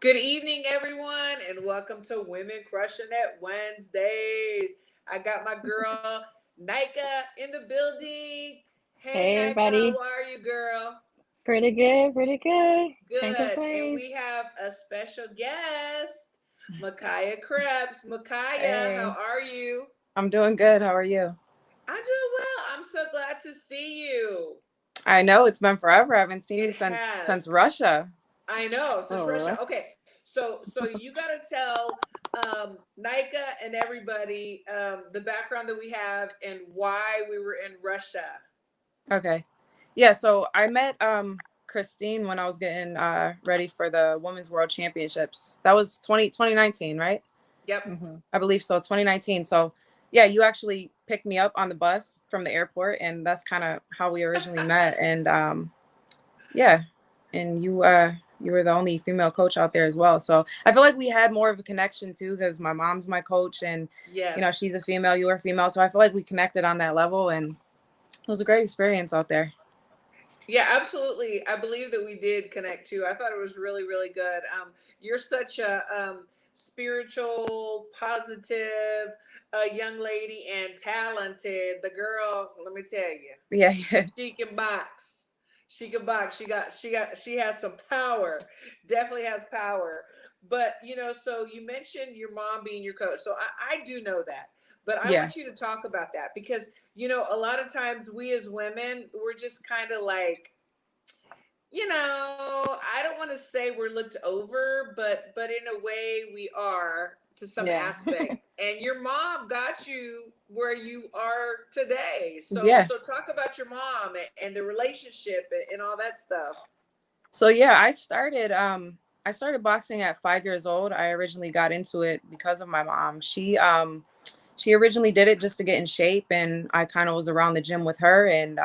Good evening, everyone, and welcome to Women Crushing It Wednesdays. I got my girl Nika in the building. Hey, Hey Nika, how everybody. are you, girl? Pretty good, pretty good. Can't Good. And complain. we have a special guest, Makaya Kreps. Makaya, how Hey, are you? I'm doing good. How are you? I'm doing well. I'm so glad to see you. I know it's been forever. I haven't seen you It since has. Russia. I know, since Oh, Russia. really? Okay, so you got to tell Nika and everybody the background that we have and why we were in Russia. Okay. Yeah, so I met Christine when I was getting ready for the Women's World Championships. That was 2019, right? Yep. Mm-hmm. I believe so, 2019. So, yeah, you actually picked me up on the bus from the airport and that's kind of how we originally met and yeah, and you were the only female coach out there as well. So I feel like we had more of a connection too because my mom's my coach, and Yes. she's a female, you were a female. So I feel like we connected on that level, and it was a great experience out there. Yeah, absolutely. I believe that we did connect too. I thought it was really, really good. You're such a spiritual, positive, young lady and talented. The girl, let me tell you, Yeah, yeah, she can box. She can box. She has some power. Definitely has power. But so you mentioned your mom being your coach. So I do know that. But I yeah, want you to talk about that because a lot of times we as women, we're just kind of like, I don't want to say we're looked over, but in a way we are to some Yeah. aspect. And your mom got you where you are today. So yeah. so talk about your mom and the relationship and all that stuff. So yeah, I started boxing at 5 years old. I originally got into it because of my mom. She originally did it just to get in shape, and I kind of was around the gym with her, and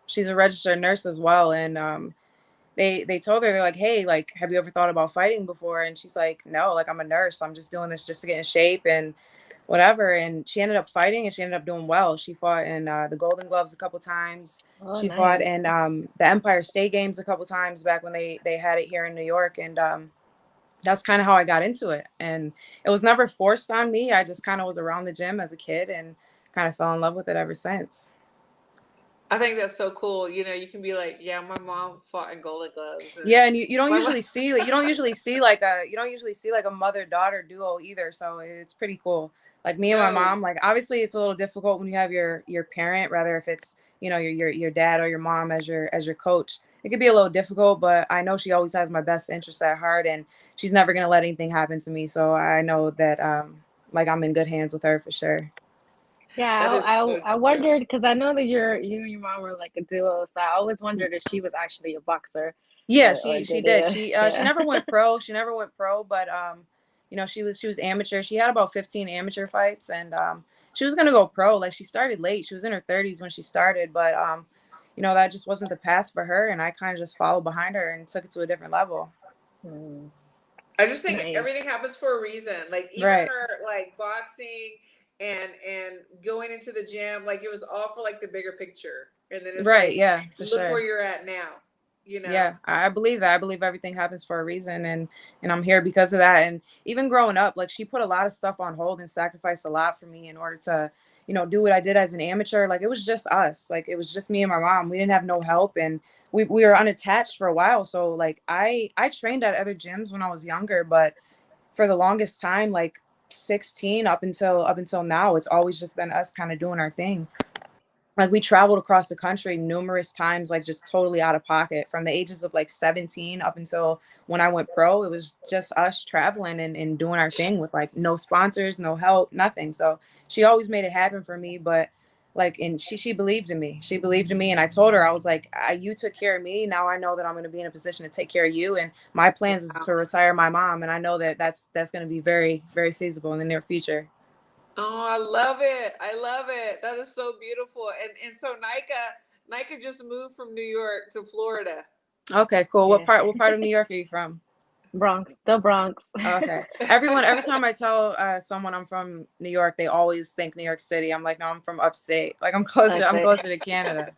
she's a registered nurse as well. And they told her, they're like, hey, like, have you ever thought about fighting before? And she's like, no, like, I'm a nurse, I'm just doing this just to get in shape and whatever. And she ended up fighting, and she ended up doing well. She fought in the Golden Gloves a couple times. Oh, She fought nice. in the Empire State Games a couple times back when they had it here in New York. And that's kind of how I got into it. And it was never forced on me. I just kind of was around the gym as a kid and kind of fell in love with it ever since. I think that's so cool. You can be like, yeah, my mom fought in Golden Gloves, and Yeah, and you don't my mom. usually see, you don't usually see like a mother daughter duo either. So it's pretty cool. Like me and my No. mom, like obviously it's a little difficult when you have your parent, rather if it's your dad or your mom as your coach. It could be a little difficult, but I know she always has my best interest at heart, and she's never gonna let anything happen to me. So I know that like I'm in good hands with her for sure. That Yeah, is so I true. wondered because I know that you and your mom were like a duo, so I always wondered if she was actually a boxer, Yeah, or she did did. it? She Yeah. never went pro. She never went pro, but she was amateur. She had about 15 amateur fights, and she was gonna go pro. Like she started late. She was in her 30s when she started, but that just wasn't the path for her, and I kind of just followed behind her and took it to a different level. Mm, I just think nice. everything happens for a reason. Like even Right. her like boxing and going into the gym, like it was all for like the bigger picture. And then it's Right. like, Yeah, for look where sure. you're at now, you know? Yeah, I believe that. I believe everything happens for a reason, and I'm here because of that. And even growing up, like she put a lot of stuff on hold and sacrificed a lot for me in order to, do what I did as an amateur. Like it was just us. Like it was just me and my mom. We didn't have no help, and we were unattached for a while. So like I trained at other gyms when I was younger, but for the longest time, like 16 up until now, it's always just been us kind of doing our thing. Like we traveled across the country numerous times, like just totally out of pocket from the ages of like 17 up until when I went pro. It was just us traveling and doing our thing with like no sponsors, no help, nothing. So she always made it happen for me. But like, and she believed in me. She believed in me. And I told her, I was like, you took care of me. Now I know that I'm going to be in a position to take care of you. And my plans is Wow. to retire my mom. And I know that that's going to be very, very feasible in the near future. Oh, I love it. I love it. That is so beautiful. And so Nika just moved from New York to Florida. Okay, cool. What Yeah. part of New York are you from? Bronx, the Bronx. Okay. Every time I tell someone I'm from New York, they always think New York City. I'm like, no, I'm from upstate. Like I'm closer. I'm Okay. closer to Canada.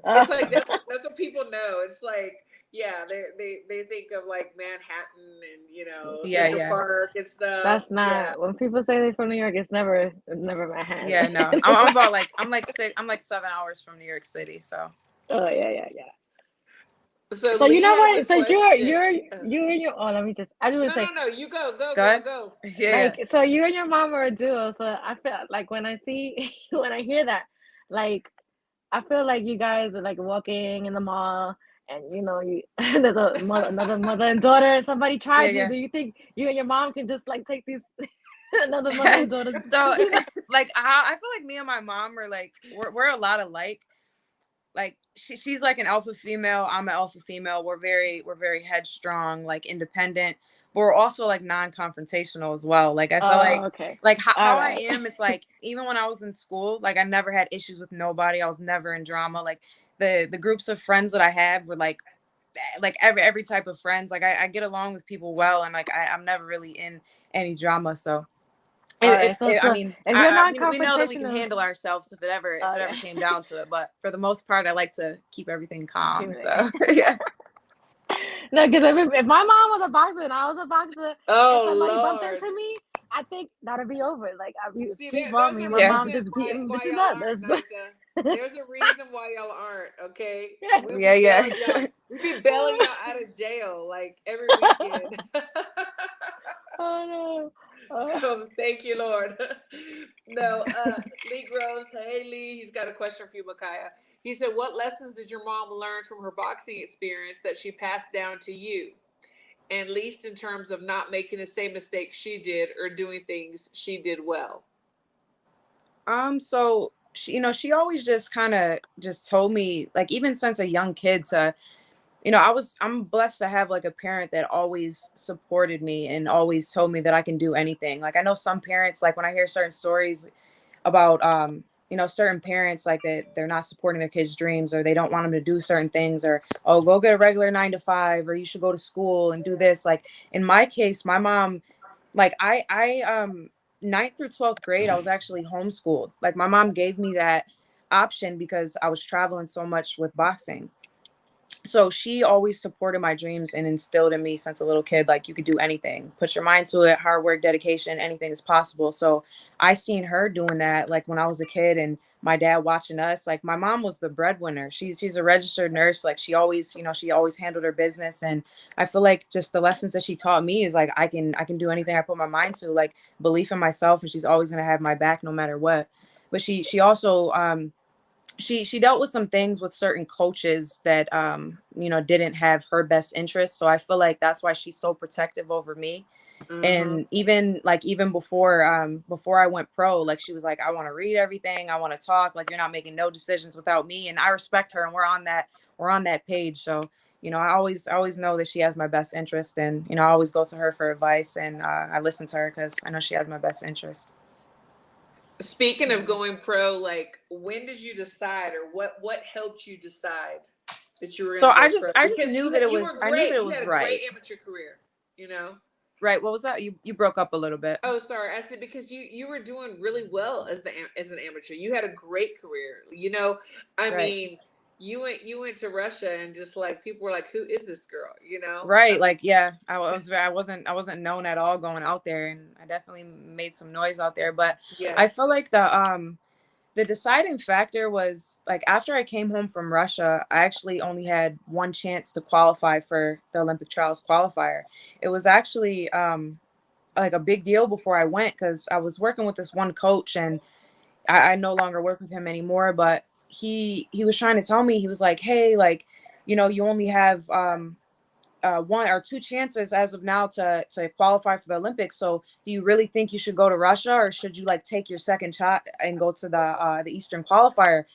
Uh, It's like that's what people know. It's like, yeah, they think of like Manhattan and Yeah, Central yeah. Park and stuff. That's Yeah. not when people say they're from New York. It's never Yeah, Manhattan. no. I'm about like I'm like 7 hours from New York City, so Oh yeah, yeah, yeah. So So you Lee know has a what? So question. you and your let me just I just want No, to no, say no. You go, go, girl, good. go. Yeah. so you and your mom are a duo. So I feel like when I see when I hear that, like I feel like you guys are like walking in the mall and you there's another mother and daughter. Somebody Yeah, tried you. yeah. Do you think you and your mom can just like take these another mother and daughter? So like I feel like me and my mom are like we're a lot alike. Like she's like an alpha female, I'm an alpha female. We're very headstrong, like independent, but we're also like non-confrontational as well. Like I feel Oh, okay. like All how I right. am, it's like even when I was in school, like I never had issues with nobody. I was never in drama. Like the groups of friends that I had were like every type of friends. Like I get along with people well, and like I'm never really in any drama. So All right. So I so mean, if you're we know that we can non-confrontational, handle ourselves if it ever okay. came down to it. But for the most part, I like to keep everything calm. Keep it. So yeah, No, because if my mom was a boxer and I was a boxer and Oh somebody bumped Lord. into me, I think that'd be over. Like I be See, speed bump there's me, a my yeah, mom reason just beating why bitches y'all up. aren't, Nika. There's a reason why y'all aren't. Okay, we'll yeah, be yeah. bailing y'all. We'll be bailing y'all out of jail like every weekend. Oh no. So thank you, Lord. No, Lee Groves. Hey, Lee. He's got a question for you, Makaya. He said, "What lessons did your mom learn from her boxing experience that she passed down to you, and least in terms of not making the same mistakes she did or doing things she did well?" So she always just kind of just told me, like even since a young kid, to I'm blessed to have like a parent that always supported me and always told me that I can do anything. Like I know some parents, like when I hear certain stories about certain parents, like that they're not supporting their kids' dreams, or they don't want them to do certain things, or oh, go get a regular 9 to 5, or you should go to school and do this. Like in my case, my mom, like I ninth through 12th grade, I was actually homeschooled. Like my mom gave me that option because I was traveling so much with boxing. So she always supported my dreams and instilled in me since a little kid, like you could do anything, put your mind to it, hard work, dedication, anything is possible. So I seen her doing that like when I was a kid, and my dad watching us. Like my mom was the breadwinner. She's a registered nurse. Like she always handled her business. And I feel like just the lessons that she taught me is like I can do anything I put my mind to, like belief in myself, and she's always gonna have my back no matter what. But she also she dealt with some things with certain coaches that didn't have her best interest. So I feel like that's why she's so protective over me. Mm-hmm. And even before I went pro, like she was like, I want to read everything, I want to talk, like you're not making no decisions without me. And I respect her, and we're on that page. So I always know that she has my best interest, and I always go to her for advice, and I listen to her because I know she has my best interest. Speaking of going pro, like when did you decide, or what helped you decide that you were going So to i go just pro? i just Because knew that it you was were I knew that great. it You was had a great right. amateur career. You know. Right, what was that? You broke up a little bit. Oh, sorry. I said because you were doing really well as an amateur. You had a great career. I Right. mean, you went to Russia and just like people were like, "Who is this girl?" I Right. mean, Like, yeah, I wasn't known at all going out there, and I definitely made some noise out there. But I feel yes. like the deciding factor was like after I came home from Russia, I actually only had one chance to qualify for the Olympic trials qualifier. It was actually like a big deal before I went, because I was working with this one coach, and I no longer work with him anymore. But he was trying to tell me, he was like, hey, like, you only have one or two chances as of now to qualify for the Olympics. So do you really think you should go to Russia, or should you like take your second shot and go to the Eastern qualifier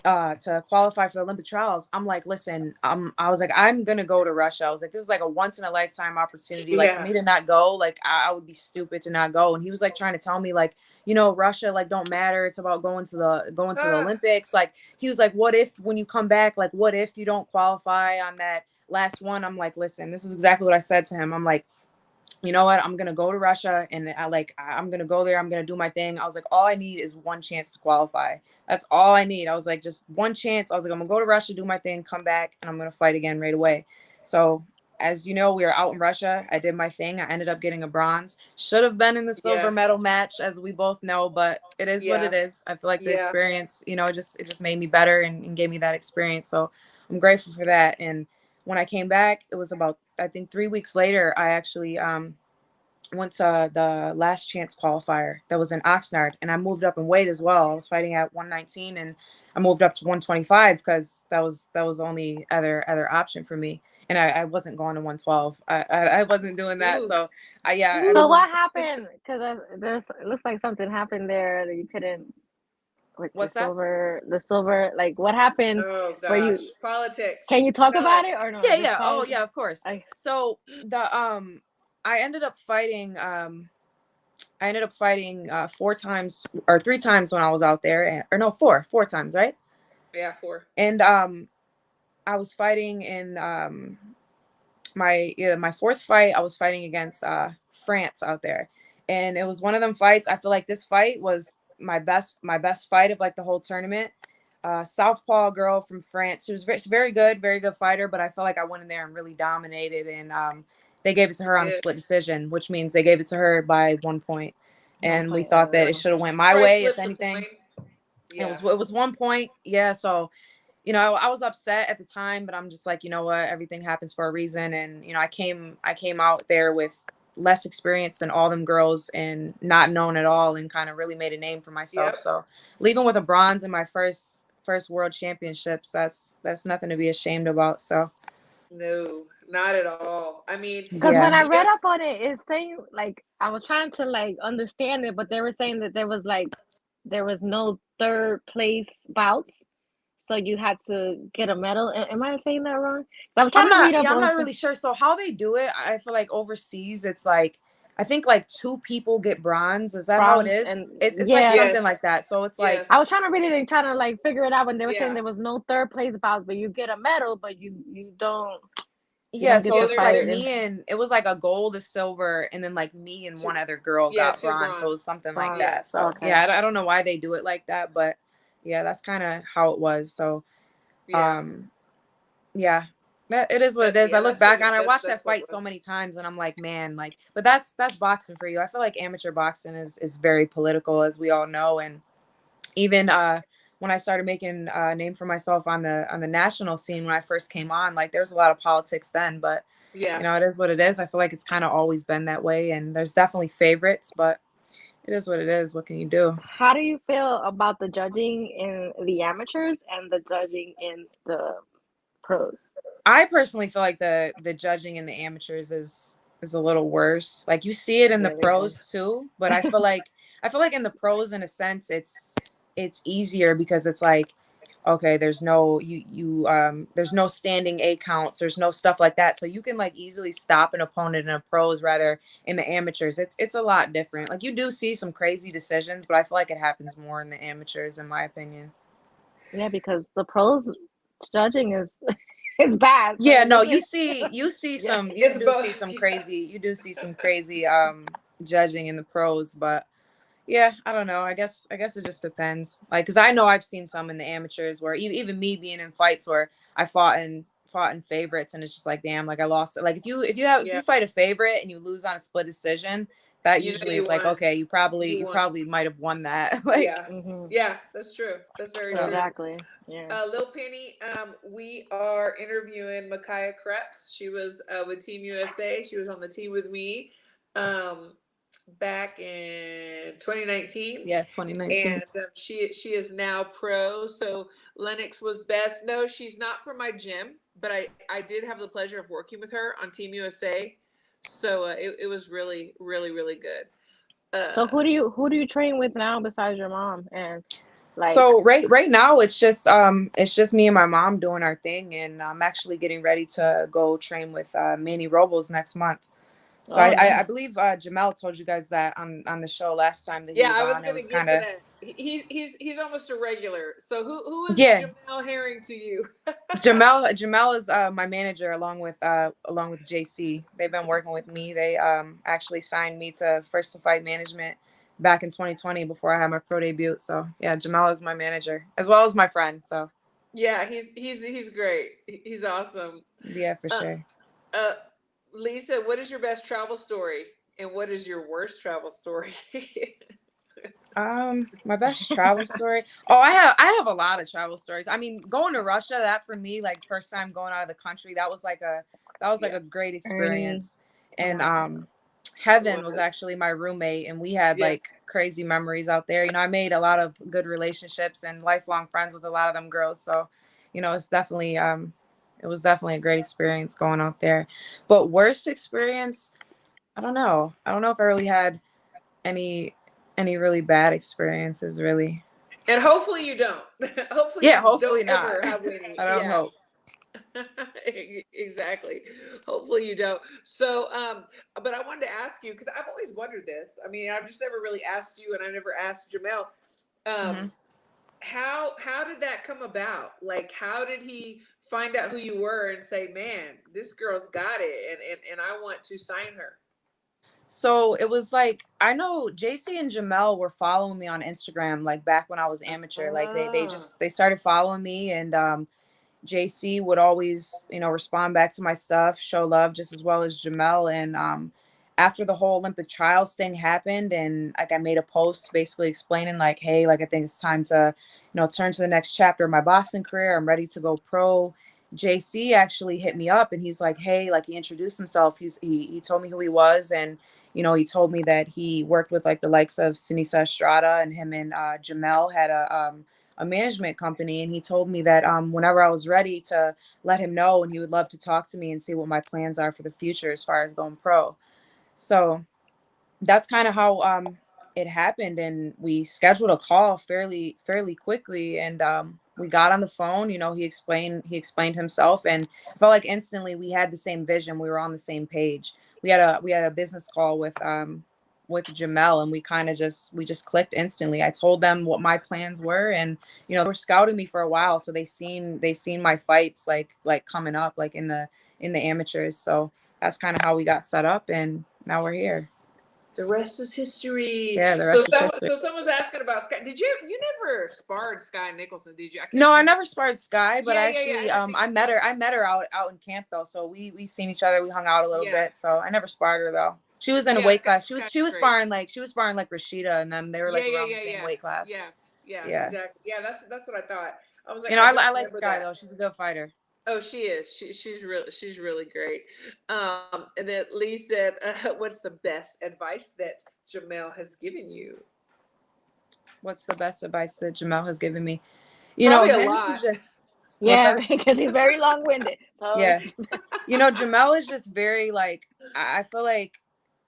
to qualify for the Olympic trials? I'm like, listen, I was like, I'm gonna go to Russia. I was like, this is like a once in a lifetime opportunity. Like for Yeah. me to not go, like I would be stupid to not go. And he was like trying to tell me like, Russia like don't matter. It's about going to the Ah, Olympics. Like he was like, what if when you come back, like what if you don't qualify on that last one? I'm like, listen, this is exactly what I said to him. I'm like, you know what? I'm gonna go to Russia, and I'm gonna go there. I'm gonna do my thing. I was like, all I need is one chance to qualify. That's all I need. I was like, just one chance. I was like, I'm gonna go to Russia, do my thing, come back, and I'm gonna fight again right away. So as you know, we were out in Russia. I did my thing. I ended up getting a bronze. Should have been in the silver medal match, as we both know, but it is what it is. I feel like the experience, you know, it just made me better and gave me that experience. So I'm grateful for that. And when I came back, it was about, I think 3 weeks later, I actually went to the last chance qualifier that was in Oxnard, and I moved up in weight as well. I was fighting at 119 and I moved up to 125 because that was the only other option for me. And I wasn't going to 112. I wasn't doing that. So I So moved. what happened? Because there's it looks like something happened there that you couldn't, with What's that? the silver, like what happened? Oh Where gosh, you, politics. can you talk Tell about it. it or no? Yeah, Just yeah. Oh yeah, of course. I, So the I ended up fighting 4 times or 3 times when I was out there, or no, four times, right? Yeah, 4. And I was fighting in my fourth fight. I was fighting against France out there, and it was one of them fights. I feel like this fight was my best fight of like the whole tournament. Southpaw girl from France. She was very good, very good fighter, but I felt like I went in there and really dominated, and they gave it to her on a split decision, which means they gave it to her by 1 point, and we thought that it should have went my way, if anything. Yeah. It was 1 point. Yeah, so you know, I was upset at the time, but I'm just like, you know what, everything happens for a reason. And, you know, I came out there with less experience than all them girls and not known at all, and kind of really made a name for myself. So leaving with a bronze in my first world championships, that's nothing to be ashamed about. So No, not at all. I mean, because when I read up on it, it's saying like I was trying to like understand it, but they were saying that there was no third place bouts. So you had to get a medal. Am I saying that wrong? So I'm trying to read up I'm on not really sure. So how they do it, I feel like overseas, it's like, I think like 2 people get bronze. Is that how it is? And It's like something like that. So it's like, I was trying to read it and trying to like figure it out when they were saying there was no third place bouts, but you get a medal, but you don't. Yeah, so it's like it was like a gold, a silver, and then like me and one other girl got bronze. So it was something like that. So yeah, I don't know why they do it like that, but yeah, that's kind of how it was. So yeah, it is what it is. I look back on it, I watched that fight so many times, and I'm like, man, like, but that's boxing for you. I feel like amateur boxing is very political, as we all know, and even when I started making a name for myself on the national scene when I first came on, like there's a lot of politics then, but you know, it is what it is. I feel like it's kind of always been that way, and there's definitely favorites, but it is what it is. What can you do? How do you feel about the judging in the amateurs and the judging in the pros? I personally feel like the judging in the amateurs is a little worse. Like you see it in the pros too, but I feel like in the pros, in a sense, it's easier because it's like, okay, there's no there's no standing A counts, there's no stuff like that, so you can like easily stop an opponent in a pros. Rather in the amateurs, it's a lot different. Like you do see some crazy decisions, but I feel like it happens more in the amateurs, in my opinion. Yeah, because the pros judging is it's bad. So yeah, no, you see some you do see some crazy judging in the pros, but yeah, I don't know. I guess it just depends. Like, cause I know I've seen some in the amateurs where even me being in fights where I fought in favorites, and it's just like, damn, like I lost it. Like if you fight a favorite and you lose on a split decision, that usually is like, okay, you probably might have won that. Like, yeah, that's true. That's very true. Exactly. Yeah. Lil Penny, we are interviewing Makaya Kreps. She was with Team USA. She was on the team with me back in 2019. Yeah, 2019. And she is now pro. So Lennox was best. No, she's not from my gym, but I did have the pleasure of working with her on Team USA. So it was really, really, really good. So who do you train with now besides your mom? And like, so right now it's just me and my mom doing our thing, and I'm actually getting ready to go train with Manny Robles next month. So I believe Jamel told you guys that on the show last time that he was on. I was going to get to that. He's almost a regular. So who is Jamel Herring to you? Jamel is my manager along with JC. They've been working with me. They actually signed me to First to Fight Management back in 2020 before I had my pro debut. So yeah, Jamel is my manager as well as my friend. So Yeah, he's great. He's awesome. Yeah, for Uh, sure. uh, Lisa, what is your best travel story, and what is your worst travel story? My best travel story. Oh, I have a lot of travel stories. I mean, going to Russia, that for me, like first time going out of the country, that was like Yeah, a great Ernie. experience. And Yeah. it Heaven was was. actually my roommate, and we had Yeah. like crazy memories out there. I made a lot of good relationships and lifelong friends with a lot of them girls. So, it was definitely a great experience going out there. But worst experience, I don't know. I don't know if I really had any any really bad experiences really. And hopefully you don't. Hopefully Yeah, you don't hopefully not. ever have any. I don't Yeah. hope. Exactly. Hopefully you don't. So, but I wanted to ask you because I've always wondered this. I mean, I've just never really asked you, and I never asked Jamel. Um, Hmm. how did that come about? Like, how did he find out who you were and say, "Man, this girl's got it," and I want to sign her. So it was like I know JC and Jamel were following me on Instagram like back when I was amateur. Like they Ah, just they started following me, and JC would always, respond back to my stuff, show love just as well as Jamel. And after the whole Olympic trials thing happened, and like I made a post basically explaining like, hey, like I think it's time to, turn to the next chapter of my boxing career. I'm ready to go pro. JC actually hit me up and he's like, hey, like he introduced himself. He told me who he was, and he told me that he worked with like the likes of Sinisa Estrada, and him and Jamel had a management company, and he told me that whenever I was ready to let him know, and he would love to talk to me and see what my plans are for the future as far as going pro. So that's kind of how it happened, and we scheduled a call fairly quickly, and we got on the phone. He explained himself, and I felt like instantly we had the same vision. We were on the same page. We had a business call with Jamel, and we just clicked instantly. I told them what my plans were, and they were scouting me for a while, so they seen my fights like coming up like in the amateurs. So that's kind of how we got set up, and now we're here. the rest is history. Yeah, the So rest is someone, history. so someone's asking about Sky. Did you never sparred Sky Nicholson? Did you? I can't No, I remember. never sparred Sky, but Yeah, I yeah, yeah. actually I think I met so. her. I met her out in camp though, so we seen each other. We hung out a little Yeah, bit. So I never sparred her though. She was in a yeah. weight Sky, class. She was Sky's she was great. sparring like Rashida, and them. They were Yeah, like yeah, around the yeah, same yeah, weight class. yeah, yeah. Yeah, Exactly. Yeah, that's what I thought. I was like, you know I I, just I like remember Sky that. though. She's a good fighter. Oh, she is. She's really great. And then Lee said, "What's the best advice that Jamel has given you?" What's the best advice that Jamel has given me? Probably a Him lot. is just what's Yeah, that? because he's very long-winded. So Yeah. Jamel is just very like I feel like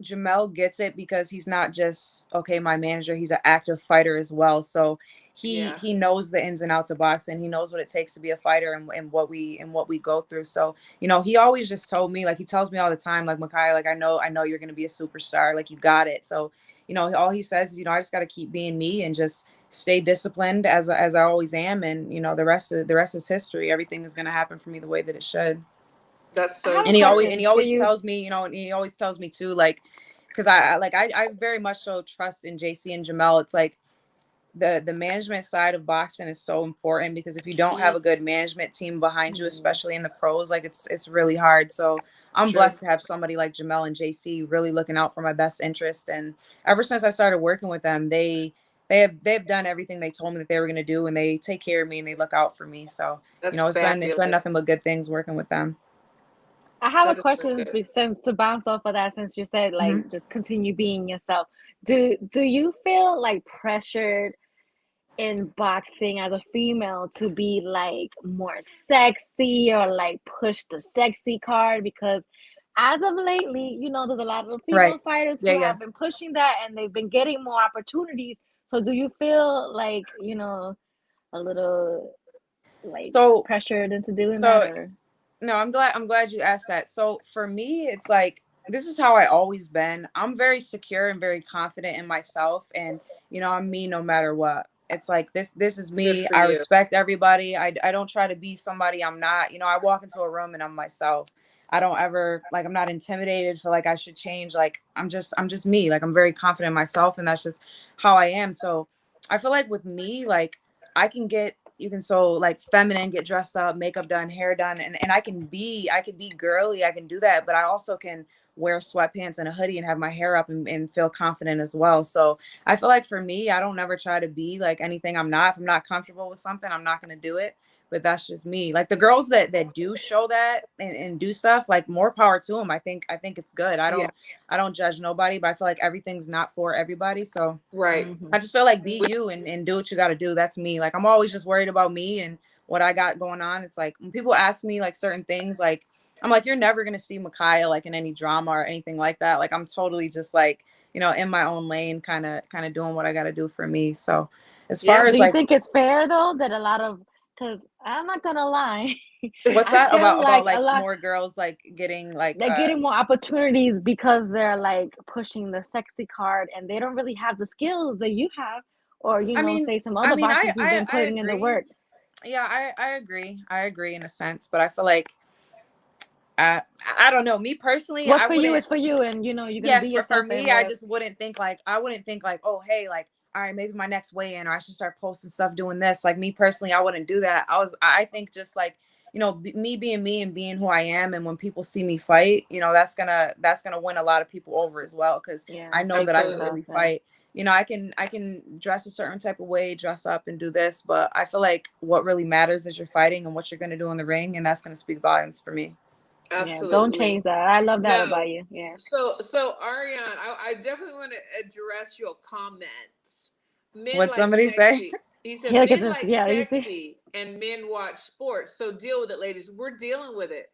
Jamel gets it because he's not just okay, my manager, he's an active fighter as well. So he Yeah, he knows the ins and outs of boxing. He knows what it takes to be a fighter, and what we go through. So, he always just told me, like he tells me all the time, like Makaya, like I know you're gonna be a superstar, like you got it. So, all he says is, I just gotta keep being me and just stay disciplined as I always am, and the rest is history. Everything is gonna happen for me the way that it should. that's I so have a And he always true. and question. he Do always you tells me, and he always tells me too, like, because I very much so trust in JC and Jamel. It's like the management side of boxing is so important, because if you don't have Mhm. a good management team behind you, mm, especially in the pros, like it's really hard. So It's I'm true. blessed to have somebody like Jamel and JC really looking out for my best interest. And ever since I started working with them, they've done everything they told me that they were going to do, and they take care of me and they look out for me. So That's it's been nothing fabulous. but good things working with them. I have a That is so question good. since to bounce off of that, since you said like Hmm. just continue being yourself. Do you feel like pressured in boxing as a female to be like more sexy or like push the sexy card? Because as of lately, there's a lot of female Right. fighters Yeah. who Yeah. have been pushing that and they've been getting more opportunities. So do you feel like, a little like So pressured into doing that, so or No, I'm glad you asked that. So for me, it's like this is how I always been. I'm very secure and very confident in myself, and I'm me no matter what. It's like this is Good me. for I you. respect everybody. I don't try to be somebody I'm not. I walk into a room and I'm myself. I don't ever like I'm not intimidated for like I should change. Like I'm just me. Like I'm very confident in myself, and that's just how I am. So I feel like with me, like I can get so like feminine, get dressed up, makeup done, hair done, and I can be girly, I can do that, but I also can wear sweatpants and a hoodie and have my hair up and feel confident as well. So I feel like for me, I don't never try to be like anything I'm not. If I'm not comfortable with something, I'm not going to do it. But that's just me. Like the girls that do show that and do stuff, like more power to them. I think it's good. Yeah. I don't judge nobody, but I feel like everything's not for everybody. So Right. I just feel like be you and do what you got to do. That's me. Like I'm always just worried about me and what I got going on. It's like when people ask me like certain things, like I'm like, you're never gonna see Makaya like in any drama or anything like that. Like I'm totally just like, in my own lane, kind of doing what I got to do for me. So as far Yeah. as Do you like, think it's fair though that a lot of, because I'm not gonna lie, what's I that feel about like a like lot more girls like getting like they're getting more opportunities because they're like pushing the sexy card and they don't really have the skills that you have, or I mean, say some other boxes who've been I putting in the agree. work. Yeah, I agree in a sense, but I feel like I I don't know. Me personally, What's I for you wouldn't. is for you, and you're gonna Yeah, be for yourself and me, I live. just wouldn't think like I wouldn't think like, oh hey, like all right, maybe my next weigh-in or I should start posting stuff doing this. Like me personally, I wouldn't do that. I think just like me being me and being who I am, and when people see me fight, that's gonna win a lot of people over as well because Yeah, I I know think that I so can Absolutely. too. really Yeah. fight. I can dress a certain type of way, dress up and do this, but I feel like what really matters is you're fighting and what you're gonna do in the ring, and that's gonna speak volumes for me. Yeah, don't Absolutely. change that. I love that about No. you. Yeah. So Ariane, I definitely want to address your comments. Men What like somebody say? sexy. He said Yeah, look at men this. like Yeah, you see. sexy and men watch sports. So deal with it, ladies. We're dealing with it.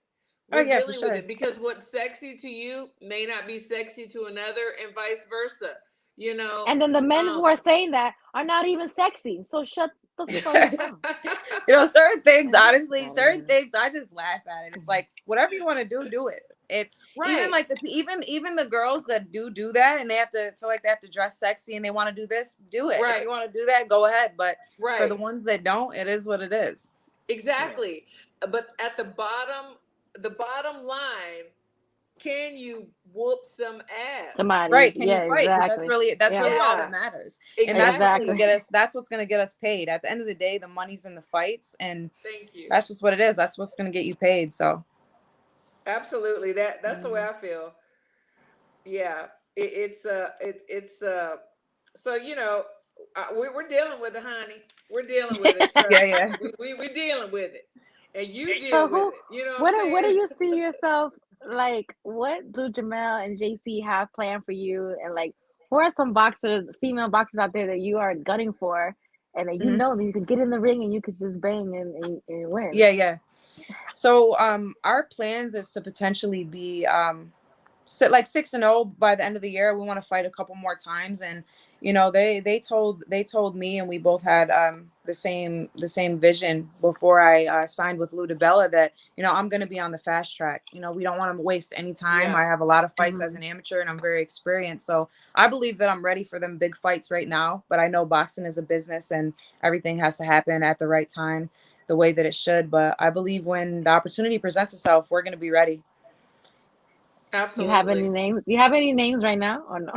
Oh We're yeah, for dealing with sure. it because what's sexy to you may not be sexy to another, and vice versa. You know. And then the men who Um, are saying that are not even sexy. So shut the fuck up. Certain things, Get honestly, out of certain here. things, I just laugh at it. It's like whatever you want to do, do it. If even right. like even the girls that do that and they have to feel like they have to dress sexy and they want to do this, do it. If Right. you want to do that, go ahead. But for Right. the ones that don't, it is what it is. Yeah. Exactly. But at the bottom line, can you whoop some ass? Somebody. Right? Can you Yeah, fight? Because exactly. that's Yeah, really all that Yeah, matters, and that's what's gonna exactly. get exactly. us. That's what's gonna get us paid. At the end of the day, the money's in the fights, and Thank you. that's just what it is. That's what's gonna get you paid. So. Absolutely. That's the way Mm. I feel. Yeah. It's so we're dealing with it, honey. We're dealing with it. Yeah, Trust me. yeah. We're dealing with it, and you So deal with who, it. You know what I'm what do saying? you see yourself like? What do Jamel and JC have planned for you? And like, who are some boxers, female boxers out there that you are gunning for, and that you Mhm. know that you could get in the ring and you could just bang and win? Yeah, yeah. So our plans is to potentially be like 6-0 by the end of the year. We want to fight a couple more times, and they told me, and we both had the same vision before I signed with Lou DiBella that I'm going to be on the fast track. We don't want to waste any time. Yeah. I have a lot of fights as Hmm. an amateur, and I'm very experienced, so I believe that I'm ready for them big fights right now. But I know boxing is a business, and everything has to happen at the right time, the way that it should. But I believe when the opportunity presents itself, we're going to be ready. You have any Absolutely. names? You have any names right now or no?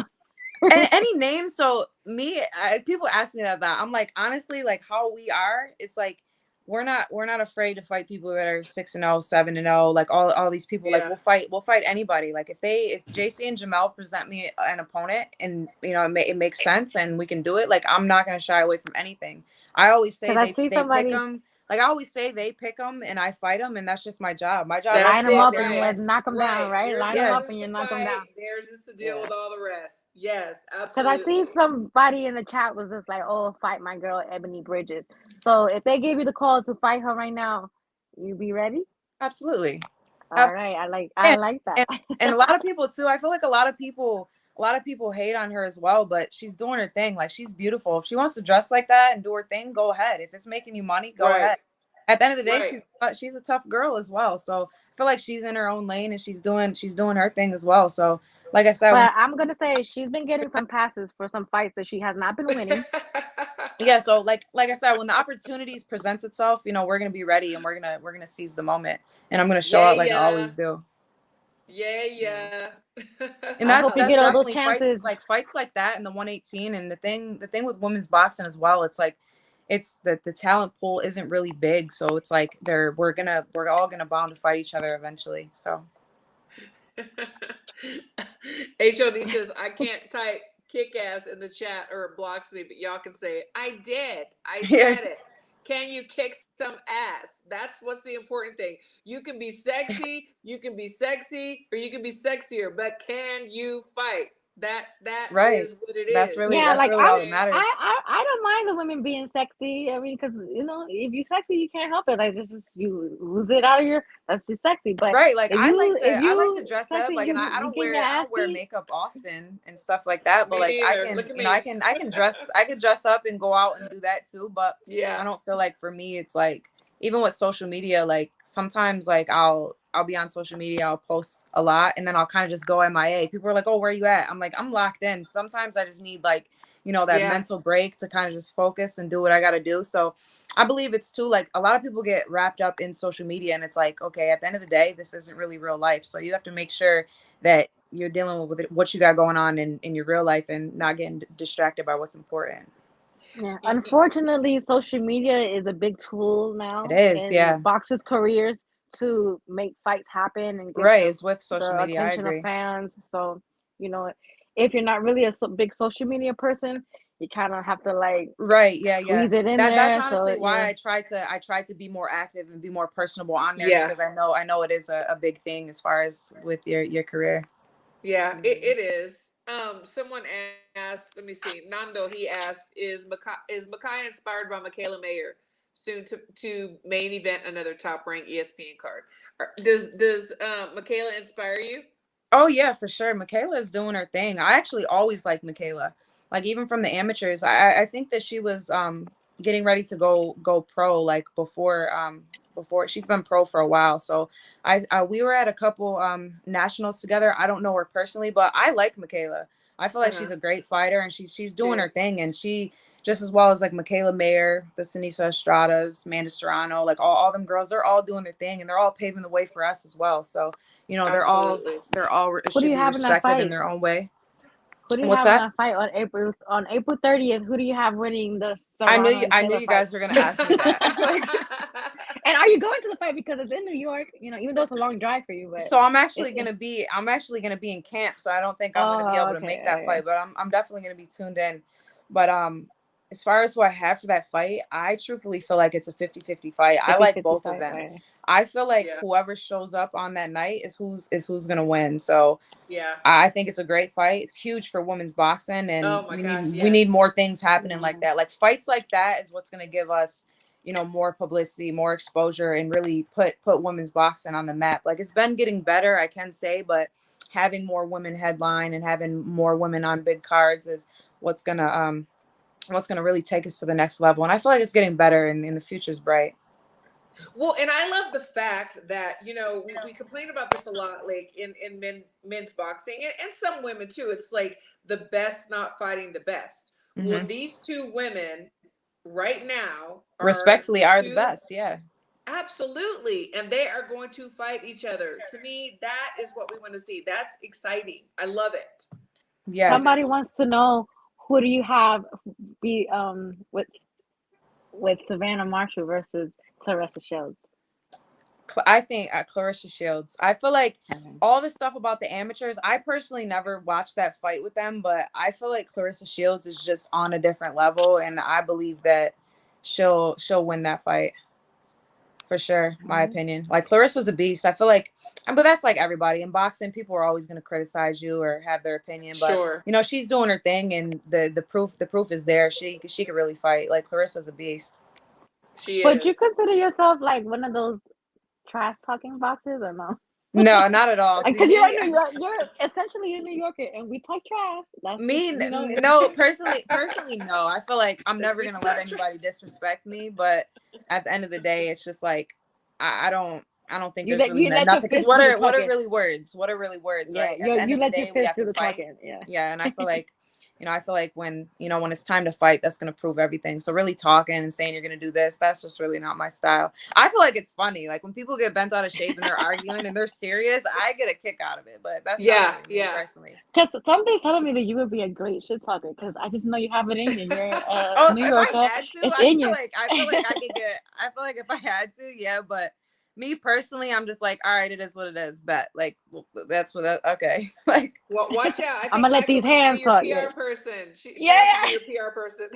Any name? So me, people ask me that. I'm like, honestly, like how we are, it's like we're not afraid to fight people that are 6-0, 7-0, like all these people. Like Yeah. we'll fight anybody. Like if JC and Jamel present me an opponent and it makes sense and we can do it, like I'm not gonna shy away from anything. I always say Because I see they pick somebody them. Like I always say they pick them and I fight them, and that's just my job. My job is That's line to them go out it, up there and and right? let's win. knock them down, Right. right? Your Line them Yeah. job up is and you to knock them fight. down. Theirs is to deal Yeah. with all the rest. Yes, Because I see absolutely. somebody in the chat was just like, "Oh, fight my girl Ebony Bridges." So if they gave you the call to fight her right now, you be ready? Absolutely. All right, I And like that. and and a lot of people too. I feel like a lot of people hate on her as well, but she's doing her thing. Like she's beautiful. If she wants to dress like that and do her thing, go ahead. If it's making you money, go Right. ahead. At the end of the day, Right. she's a tough girl as well. So I feel like she's in her own lane and she's doing her thing as well. So like I said, when But I'm gonna say she's been getting some passes for some fights that she has not been winning. yeah, so like I said, when the opportunities presents itself, we're gonna be ready and we're gonna seize the moment, and I'm gonna show Yeah, out like I yeah. always do. Yeah, Yeah. yeah. And I that's hope you that's get all those definitely chances. fights like that in the 118, and the thing with women's boxing as well, it's like it's that the talent pool isn't really big. So it's like we're all gonna bound to fight each other eventually. So HOD says, I can't type kick ass in the chat or it blocks me, but y'all can say it. I did. I yeah, said it. Can you kick some ass? That's what's the important thing. You can be sexy, or you can be sexier, but can you fight? That right. is what it That's is. really You Yeah, know that's like what really I'm all I'm that saying? matters. I don't mind the women being sexy. I mean, because if you're sexy, you can't help it. Like it's just you lose it out of your. That's just sexy. But Right. Like if I like to you dress up. sexy, Like, and you I you don't getting your wear ass beat. makeup often and stuff like that. But Me like I neither. can, Look at you know, me. I can dress up and go out and do that too. But Yeah. I don't feel like for me it's like even with social media, like sometimes like I'll be on social media, I'll post a lot and then I'll kind of just go MIA. People are like, oh, where you at? I'm like, I'm locked in. Sometimes I just need like, you know, that Yeah. mental break to kind of just focus and do what I gotta do. So I believe it's too like a lot of people get wrapped up in social media and it's like, okay, at the end of the day, this isn't really real life. So you have to make sure that you're dealing with what you got going on in your real life and not getting distracted by what's important. Yeah, Y- y- unfortunately, social media is a big tool It now is, in yeah. boxers' careers to make fights happen and give Right. them It's with social the media. I attention of agree. fans. So, you know, if you're not really a big social media person, you kind of have to like Right. Yeah. Yeah. squeeze it in That's there. So, honestly why yeah, I try to be more active and be more personable on there Yeah. because I know it is a big thing as far as with your career. Yeah, mm. it is. Someone asked, let me see, Nando, he asked, is Makaya inspired by Michaela Mayer soon to main event another top ranked ESPN card? Does Michaela inspire you? Oh yeah, for sure. Michaela is doing her thing. I actually always liked Michaela. Like even from the amateurs, I think that she was getting ready to go pro like before she's been pro for a while. So I we were at a couple nationals together. I don't know her personally, but I like Michaela. I feel like she's Uh-huh. a great fighter and she's She doing her is. thing and she just as well as like Michaela Mayer, the Sinisa Estradas, Amanda Serrano, like all them girls, they're all doing their thing and they're all paving the way for us as well. So you know Absolutely. they're all Who do should you be have in that respected in fight? their own way. Who do you What's have in that? that fight on April 30th? Who do you have winning the Serrano and I knew Taylor you fight? guys were gonna ask me that. Like, And are you going to the fight because it's in New York? You know, even though it's a long drive for you, but so it I'm actually gonna be in camp, so I don't think I'm gonna be oh, able to make that okay, fight, but I'm definitely gonna be tuned in. But as far as who I have for that fight, I truthfully feel like it's a 50-50 fight. I like 50-50 both of fight. them. Okay. I feel like Yeah. whoever shows up on that night is who's gonna win. So Yeah. I think it's a great fight. It's huge for women's boxing, and Oh my gosh, we need yes. more things happening like Mm. that. Like fights like that is what's going to give us, you know, more publicity, more exposure, and really put women's boxing on the map. Like it's been getting better, I can say, but having more women headline and having more women on big cards is what's gonna really take us to the next level. And I feel like it's getting better, and the future's bright. Well, and I love the fact that, we complain about this a lot, like in men's boxing and some women too. It's like the best not fighting the best. Well, Hmm. these two women right now are Respectfully, are the two. best. Yeah, Absolutely. And they are going to fight each other. To me, that is what we want to see. That's exciting. I love it. yeah. So Somebody wants to know who do you have be with Savannah Marshall versus Clarissa Shields. I think Clarissa Shields. I feel like Okay. all the stuff about the amateurs. I personally never watched that fight with them, but I feel like Clarissa Shields is just on a different level, and I believe that she'll win that fight for sure. My Alright. opinion. Like Clarissa's a beast. I feel like, but that's like everybody in boxing. People are always going to criticize you or have their opinion, but sure. you know she's doing her thing, and the proof is there. She could really fight. Like Clarissa's a beast. She Would you is. consider yourself like one of those trash talking boxers or no? No, not at all. See Because you're me. in New York, you're essentially a New Yorker, and we talk trash. That's just Me, it's no, personally, no. I feel like I'm never We gonna let talk anybody trash. disrespect me, but at the end of the day, it's just like I don't think you there's let really you let your nothing. Because fist do the what are talking. really words? What are really words, Yeah, right? At the end you of the let your day, we fist have do to the fight. talking. Yeah. Yeah, and I feel like you know, I feel like when, you know, when it's time to fight, that's going to prove everything. So really talking and saying you're going to do this, that's just really not my style. I feel like it's funny. Like when people get bent out of shape and they're arguing and they're serious, I get a kick out of it, but that's not really me personally. Because somebody's telling me that you would be a great shit talker because I just know you have it in you. You're a Oh, New if I Yorker. had to, It's I in feel you. like I feel like I could get. I feel like if I had to, yeah. But me personally, I'm just like, all right, it is what it is. Bet, like, well, that's what. Okay, like, Well, watch out. I I'm think gonna let Micah these wants to hands be your talk. PR person. She Yeah, wants to yeah. be your PR person.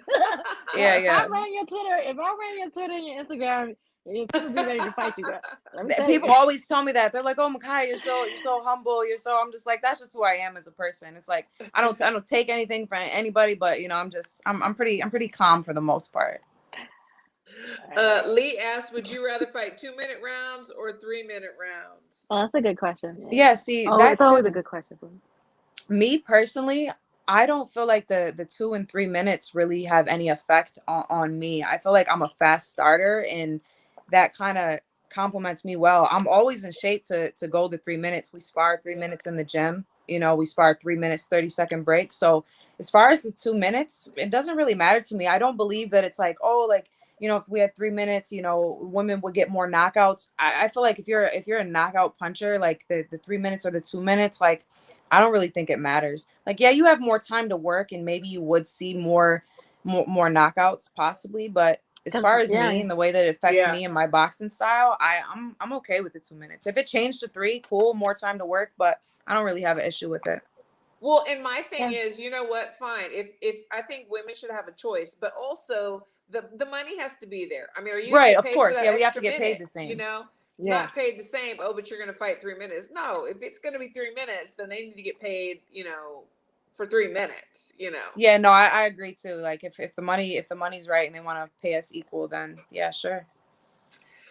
Yeah, If yeah. I ran your Twitter, and your Instagram, people be ready to fight you, girl. Let me tell People you. always tell me that. They're like, "Oh, Makaya, you're so humble. You're so." I'm just like, that's just who I am as a person. It's like I don't take anything from anybody, but you know, I'm pretty calm for the most part. Lee asked, would you rather fight 2-minute rounds or 3-minute rounds? Oh, that's a good question. Yeah, see, oh, that it's always too. a good question for me. Me personally, I don't feel like the 2 and 3 minutes really have any effect on me. I feel like I'm a fast starter, and that kind of complements me well. I'm always in shape to go the 3 minutes. We spar 3 minutes in the gym. You know, we spar 3 minutes, 30-second break. So as far as the 2 minutes, it doesn't really matter to me. I don't believe that it's like, oh, like, you know, if we had 3 minutes, you know, women would get more knockouts. I feel like if you're a knockout puncher, like the 3 minutes or the 2 minutes, like I don't really think it matters. Like, yeah, you have more time to work and maybe you would see more knockouts possibly, but as far as me and the way that it affects me and my boxing style, I'm okay with the 2 minutes. If it changed to 3, cool, more time to work, but I don't really have an issue with it. Well, and my thing is, you know what? Fine. If I think women should have a choice, but also the money has to be there. I mean, are you right? Get of paid course, for that yeah, we have to extra get minute, paid the same. You know, not paid the same. Oh, but you're going to fight 3 minutes. No, if it's going to be 3 minutes, then they need to get paid. You know, for 3 minutes. You know. Yeah, no, I agree too. Like if the money's right and they want to pay us equal, then yeah, sure.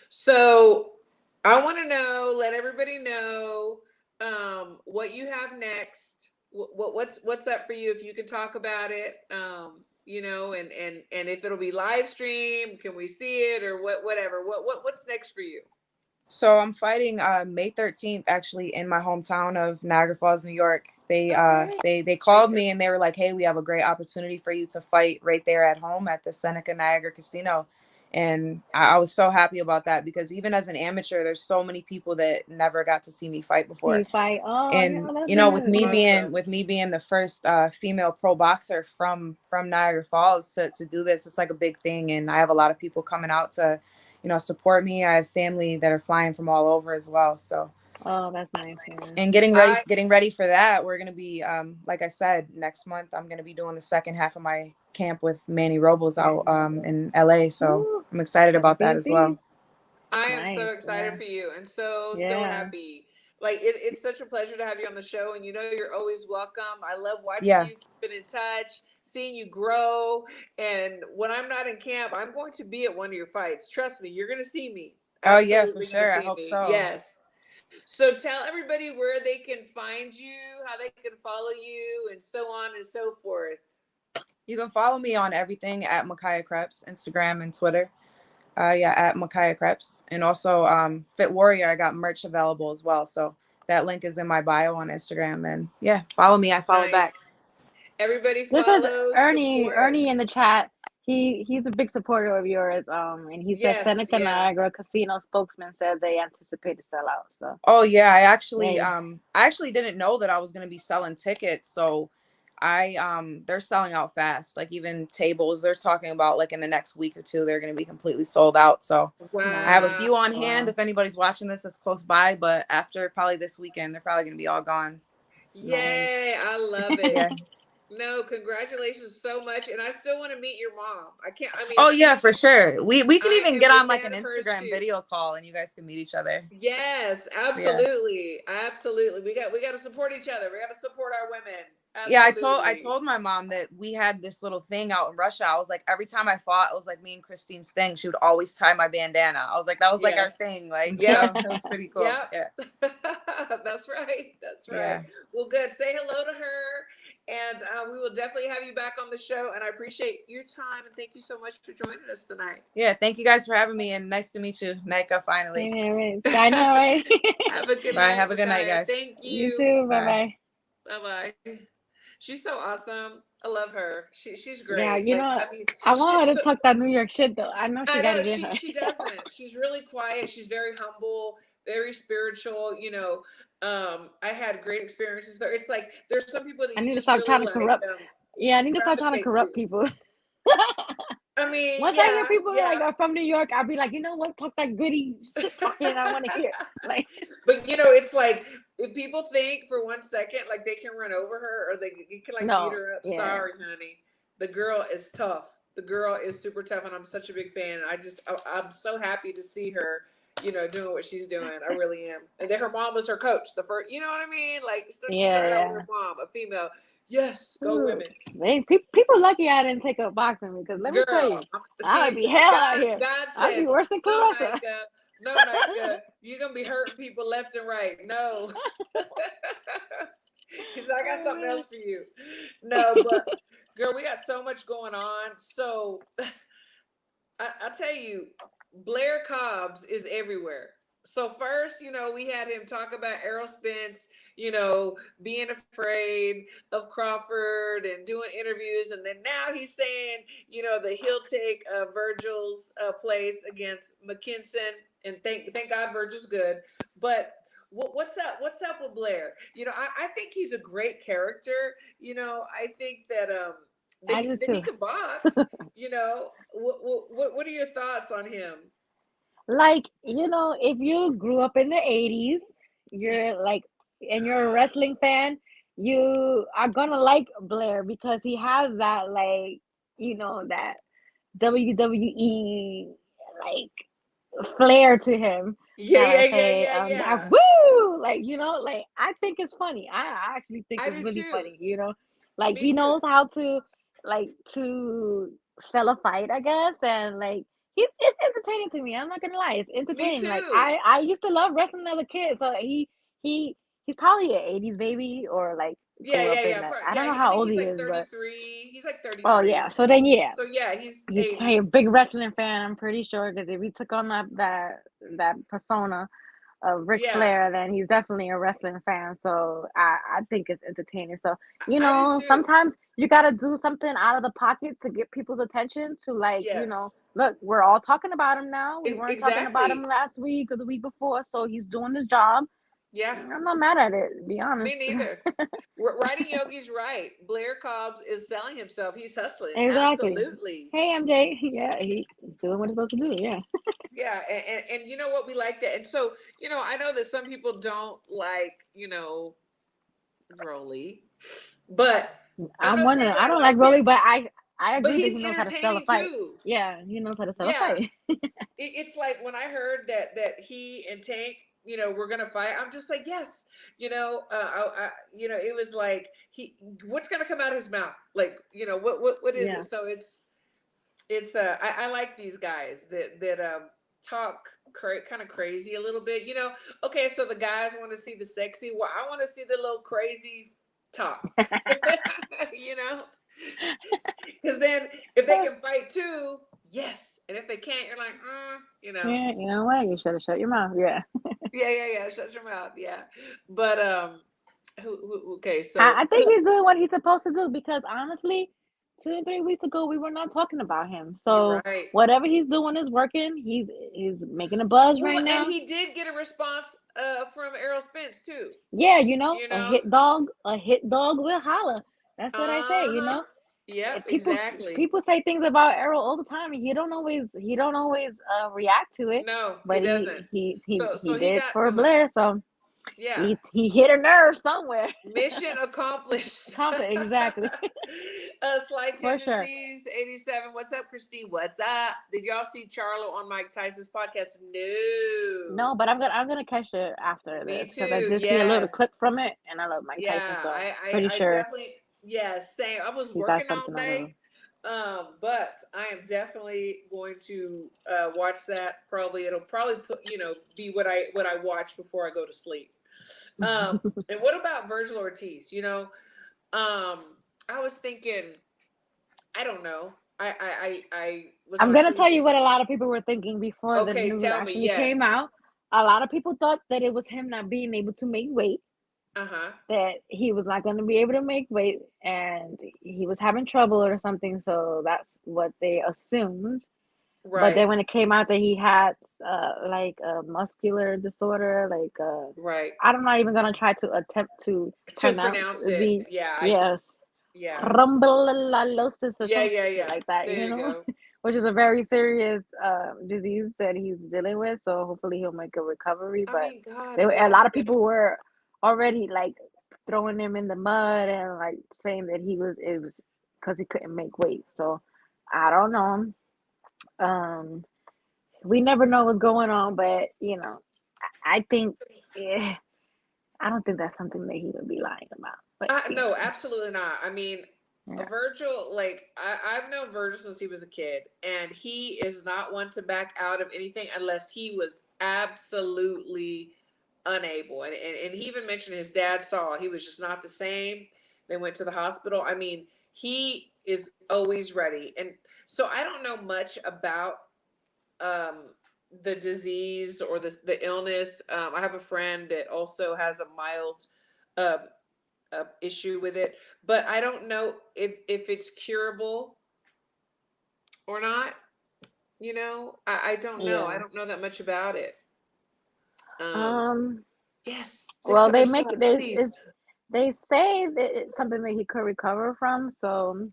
So I want to know, let everybody know what you have next. What's up for you? If you can talk about it, you know, and if it'll be live stream, can we see it or whatever? What's next for you? So I'm fighting May 13th actually in my hometown of Niagara Falls, New York. They called me and they were like, "Hey, we have a great opportunity for you to fight right there at home at the Seneca Niagara Casino." And I was so happy about that because even as an amateur, there's so many people that never got to see me fight before. You fight. Oh, And yeah, you know, that's with me being the first female pro boxer from Niagara Falls to do this, it's like a big thing. And I have a lot of people coming out to, you know, support me. I have family that are flying from all over as well. So oh, that's nice. Yeah. and getting ready for that, we're gonna be like I said, next month I'm gonna be doing the second half of my camp with Manny Robles out in LA. So Ooh, I'm excited about that as well. I am so excited for you and so happy. Like it's such a pleasure to have you on the show, and you know you're always welcome. I love watching you, keeping in touch, seeing you grow. And when I'm not in camp, I'm going to be at one of your fights. Trust me, you're going to see me. Absolutely. Oh yeah, for sure. I hope so. Yes. So tell everybody where they can find you, how they can follow you, and so on and so forth. You can follow me on everything at Makaya Kreps, Instagram and Twitter. At Makaya Kreps. And also Fit Warrior, I got merch available as well. So that link is in my bio on Instagram. And yeah, follow me. I follow back. Everybody follow. This is Ernie in the chat. He's a big supporter of yours. And he said Seneca Niagara Casino spokesman said they anticipate to sell out. So I actually didn't know that I was gonna be selling tickets. So they're selling out fast. Like even tables, they're talking about like in the next week or two, they're gonna be completely sold out. So I have a few on hand if anybody's watching this that's close by, but after probably this weekend, they're probably gonna be all gone. Yay, I love it. No, congratulations so much, and I still want to meet your mom. I can't. I mean, oh yeah, for sure. We can even get on like an Instagram video call, and you guys can meet each other. Yes, absolutely, absolutely. We got to support each other. We got to support our women. Absolutely. Yeah, I told my mom that we had this little thing out in Russia. I was like, every time I fought, it was like me and Christine's thing. She would always tie my bandana. I was like, that was like our thing. Like, yeah, it was pretty cool. Yep. Yeah, that's right. That's right. Yeah. Well, good. Say hello to her. And we will definitely have you back on the show. And I appreciate your time. And thank you so much for joining us tonight. Yeah, thank you guys for having me. And nice to meet you, Nika, finally. Yeah, right. I know, right? Have a good night. Have a good night, guys. Thank you. You too. Bye-bye. Bye-bye. She's so awesome. I love her. She's Yeah, great. you Like, know, I mean, I want her so to talk that New York shit though. I know she I got know it in her. she doesn't. She's really quiet. She's very humble, very spiritual. I had great experiences with her. It's like there's some people that I you need to just stop really trying to like corrupt. Yeah, I need to stop trying to gravitate to. corrupt people. I mean, Once I hear yeah, people like yeah. are from New York, I'll be like, you know what, talk that goody shit talking I want to hear. Like, But it's like if people think for 1 second like they can run over her or they you can like beat no, her up. yeah, Sorry, honey. The girl is tough. The girl is super tough, and I'm such a big fan. I'm so happy to see her, doing what she's doing. I really am. And then her mom was her coach. The first, you know what I mean? Like, so she yeah, started out with yeah. her mom, a female. Yes, go Ooh, women. people lucky I didn't take up boxing because let me tell Girl, you, I would see, be hell out God, here. God I'd be said, worse than no, Clarissa. Nika, no, Nika, you're gonna be hurting people left and right. No, he said, I got something else for you. No, but girl, we got so much going on. So I'll tell you, Blair Cobbs is everywhere. So first, we had him talk about Errol Spence, being afraid of Crawford and doing interviews, and then now he's saying, that he'll take Virgil's place against McKinson, and thank God Virgil's good. But what's up? What's up with Blair? I think he's a great character. I think that I do that he too. can box. What are your thoughts on him? Like, if you grew up in the 80s, you're like, and you're a wrestling fan, you are gonna like Blair because he has that, like, that WWE, like, flair to him. Yeah, That yeah, I yeah, say, yeah, that yeah. woo, like, like, I think it's funny. I actually think I it's do really too. funny, like Me he too. knows how to, like, to sell a fight, I guess, and like it's entertaining to me. I'm not gonna lie, it's Me entertaining. Like too. I used to love wrestling as a kid, so he he's probably an 80s baby or like Yeah, grew yeah, up in yeah. that. I Yeah, don't know I how think old he's he like is, but 33. He's like oh 33. yeah. So then yeah, So yeah, he's he's a 80s. big wrestling fan. I'm pretty sure because if he took on that persona of Ric Yeah, Flair, then he's definitely a wrestling fan. So I think it's entertaining. So I do too. sometimes you gotta do something out of the pocket to get people's attention. To like Yes. look, we're all talking about him now. We weren't talking about him Exactly. last week or the week before. So he's doing his job. Yeah. I'm not mad at it, to be honest. Me neither. Writing Yogi's right. Blair Cobbs is selling himself. He's hustling. Exactly. Absolutely. Hey MJ, yeah, he's doing what he's supposed to do. Yeah. Yeah, and you know what, we like that. And so, I know that some people don't like, Roli, but I'm I'm not wondering. saying that I I don't like like him, Rolly, but I but agree that he's he knows how to sell a entertaining fight. too. Yeah, he knows how to sell a Yeah, fight. it's like when I heard that he and Tank, were gonna fight. I'm just like, yes, it was like what's gonna come out of his mouth? Like, what is it? Yeah. So it's I like these guys that talk kind of crazy a little bit. Okay, so the guys want to see the sexy. Well, I want to see the little crazy talk. you know, because then if they can fight too, yes, and if they can't, you're like, Yeah, you know what? You should have shut your mouth. Yeah. yeah, shut your mouth, yeah. But okay, so I think he's doing what he's supposed to do because honestly, 2 and 3 weeks ago we were not talking about him. you're So right. whatever he's doing is working. He's making a buzz Well, right and now. he did get a response from Errol Spence too. Yeah, You know, a hit dog will holler. That's what I say. uh-huh. Yep, People exactly. people say things about Errol all the time, and he don't always react to it. No, he But doesn't. he So he did got for to it. Blair, so Yeah. he hit a nerve somewhere. Mission accomplished. Exactly. Slight For sure. Tendencies 87. What's up, Christine? What's up? Did y'all see Charlo on Mike Tyson's podcast? No. No, but I'm gonna catch it after Me this because I too. did see a little clip Yes. from it, and I love Mike Tyson, Yeah. so pretty I sure definitely, yes, same. I was he got working all something out of day. him. But I am definitely going to watch that. Probably it'll probably be what I watch before I go to sleep. And what about Virgil Ortiz? I was thinking, I don't know. I was I'm on gonna tell Tuesday. you what a lot of people were thinking before the Okay, news tell me. actually came Yes. out. A lot of people thought that it was him not being able to make weight. that he was not going to be able to make weight and he was having trouble or something. So that's what they assumed. But then Right. when it came out that he had like a muscular disorder, like Right. I'm not even gonna try to attempt to To pronounce pronounce it. the Yeah. yes, Yeah. rhumbalalosis or Yeah. some Yeah. shit Yeah. like that, There you you know, go. which is a very serious disease that he's dealing with. So hopefully he'll make a recovery. I But mean, God there were, a lot bless of him. people were already like throwing him in the mud and like saying that it was because he couldn't make weight. So I don't know. Um, we never know what's going on, but you know, I think, eh, I don't think that's something that he would be lying about. But you No, know, absolutely not. I mean, yeah. Virgil, like I've known Virgil since he was a kid, and he is not one to back out of anything unless he was absolutely unable. And he even mentioned his dad saw he was just not the same. They went to the hospital. I mean, he is always ready. And so I don't know much about um the disease or the illness. I have a friend that also has a mild um issue with it, but I don't know if it's curable or not. I don't know. I Yeah. don't know that much about it. Um, Um. yes, six Well, other slots, please. they say that it's something that he could recover from. So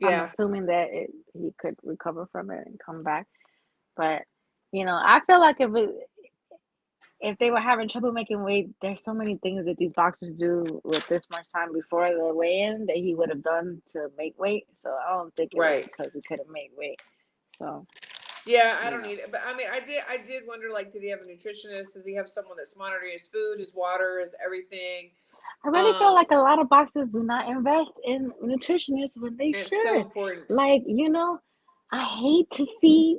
I'm Yeah, assuming that he could recover from it and come back. But you know, I feel like if they were having trouble making weight, there's so many things that these boxers do with this much time before the weigh-in that he would have done to make weight. So I don't think it was right. because he couldn't make weight. So Yeah, I you don't know, need it, but I mean, I did wonder, like, did he have a nutritionist? Does he have someone that's monitoring his food, his water, his everything? I really feel Um, like a lot of boxers do not invest in nutritionists when they and it's so should. important. Like, you know, I hate to see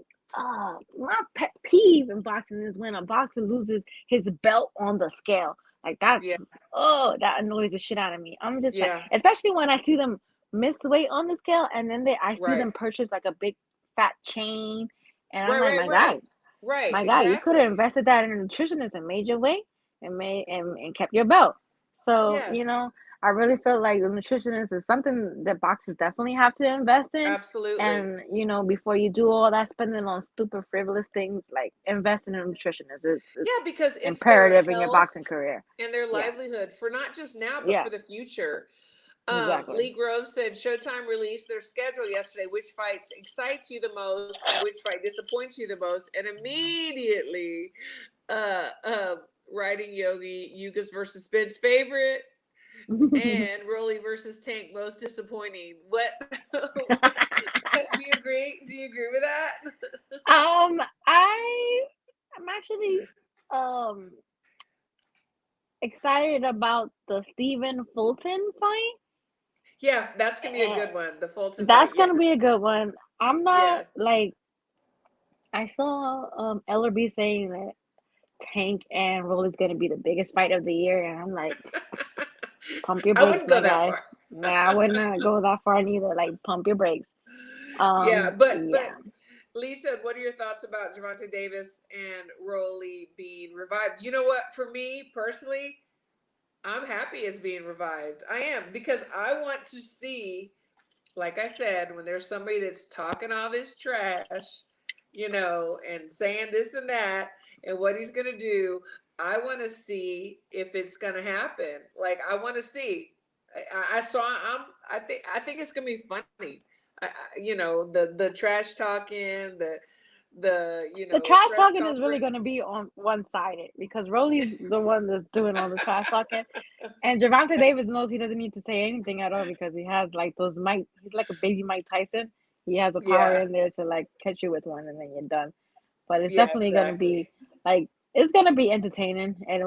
my pet peeve in boxing is when a boxer loses his belt on the scale. Like that's Yeah, that annoys the shit out of me. I'm just like, yeah, especially when I see them miss weight on the scale and then I see right, them purchase like a big fat chain and I'm right, like, right, right, right, my guy, you could have exactly. invested that in a nutritionist and made your weight and kept your belt. So, you Yes, know, I really feel like the nutritionist is something that boxers definitely have to invest in. absolutely. And, you know, before you do all that spending on stupid, frivolous things, like invest in a nutritionist. It's Yeah, because it's their imperative in your health boxing career. and their Yeah. livelihood for not just now, but Yeah. for the future. Exactly. Lee Grove said Showtime released their schedule yesterday. Which fights excites you the most, and which fight disappoints you the most? And immediately, uh, um, writing Yogi Yugas versus Spence favorite, and Roli versus Tank most disappointing. What? Do you agree? Do you agree with that? I am actually um excited about the Stephen Fulton fight. Yeah, that's gonna be a And good one. The Fulton fight. that's gonna be Yes, a good one. I'm not yes. like I saw Ellerby saying that Tank and Roll is gonna be the biggest fight of the year, and I'm like, pump your I brakes, wouldn't go my that guy. far. Nah, I would not go that far neither. Like, pump your brakes. Yeah, but Yeah. Lisa, what are your thoughts about Javonta Davis and Roli being revived? You know what? For me personally, I'm happy it's being revived. I am because I want to see, like I said, when there's somebody that's talking all this trash, and saying this and that and what he's gonna do. I want to see if it's gonna happen. Like I want to see. I saw. I think it's gonna be funny. The trash talking, The trash press talking is really conference. gonna be on one sided because Rolly's the one that's doing all the trash talking. And Javante Davis knows he doesn't need to say anything at all because he has like those Mike. He's like a baby Mike Tyson. He has a power Yeah, in there to like catch you with one and then you're done. But it's yeah, definitely gonna be exactly. like it's gonna be entertaining. And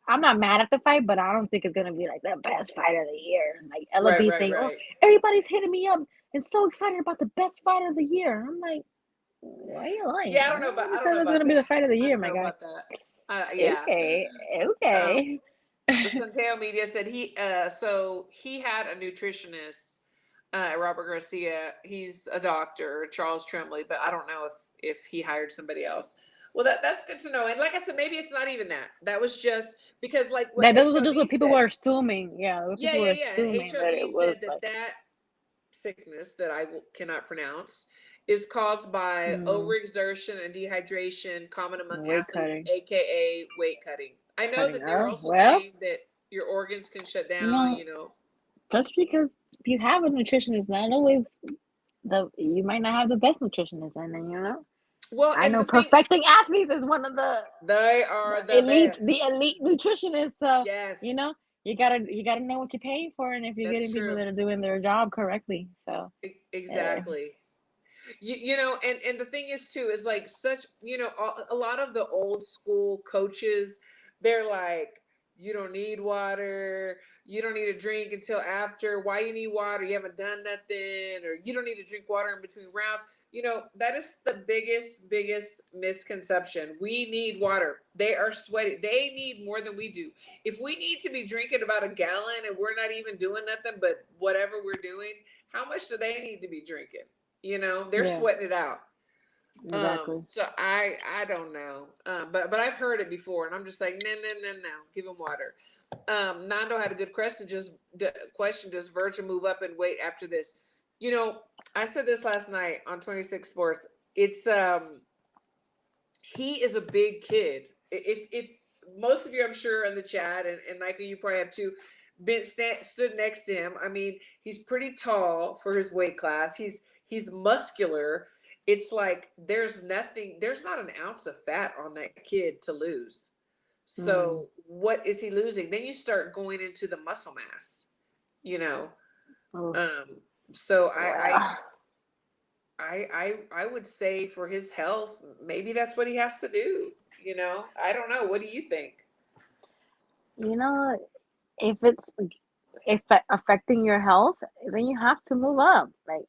I'm not mad at the fight, but I don't think it's gonna be like the best fight of the year. Like Ella Right, B right, saying, "Oh, right. everybody's hitting me up and so excited about the best fight of the year." I'm like, why are you lying? Yeah, I don't know about. Nobody I don't said know it's about gonna be that. the fight of the I year, don't my know guy. about that. Yeah. Okay, Um, okay. Santiago Media said so he had a nutritionist, Robert Garcia. He's a doctor, Charles Tremblay, but I don't know if he hired somebody else. Well, that's good to know. And like I said, maybe it's not even that. That was just because, like what That those are just HOD what people were said. assuming. Yeah, what people were Yeah. And assuming that HOD it was said that like. that sickness that cannot pronounce is caused by Mm, overexertion and dehydration, common among weight athletes, cutting, aka weight cutting. I know cutting. that they were Oh also well, saying that your organs can shut you down. know, just because you have a nutritionist, not always you might not have the best nutritionist, and then Well, I and know the thing, perfecting athletes is one of they the are the best. elite nutritionists. So Yes, you gotta know what you're paying for, and if you're that's getting people true. that are doing their job correctly. So uh, Exactly. And the thing is too is like such, a lot of the old school coaches, they're like, you don't need water, you don't need to drink until after. Why you need water? You haven't done nothing, or you don't need to drink water in between rounds. That is the biggest misconception. We need water. They are sweaty. They need more than we do. If we need to be drinking about a gallon and we're not even doing nothing but whatever we're doing, how much do they need to be drinking? They're yeah, sweating it out. exactly. So I don't know. But I've heard it before, and I'm just like, no, give him water. Nando had a good question. Question: Does Virgil move up and wait after this? I said this last night on 26 Sports. It's he is a big kid. If most of you, I'm sure, in the chat, and Michael, you probably have too, stood next to him. I mean, he's pretty tall for his weight class. He's muscular. It's like there's not an ounce of fat on that kid to lose. Mm. So what is he losing? Then you start going into the muscle mass, you know. Oh, Um, so well, I would say for his health, maybe that's what he has to do. I don't know. What do you think? you know, if it's if affecting your health, then you have to move up. Like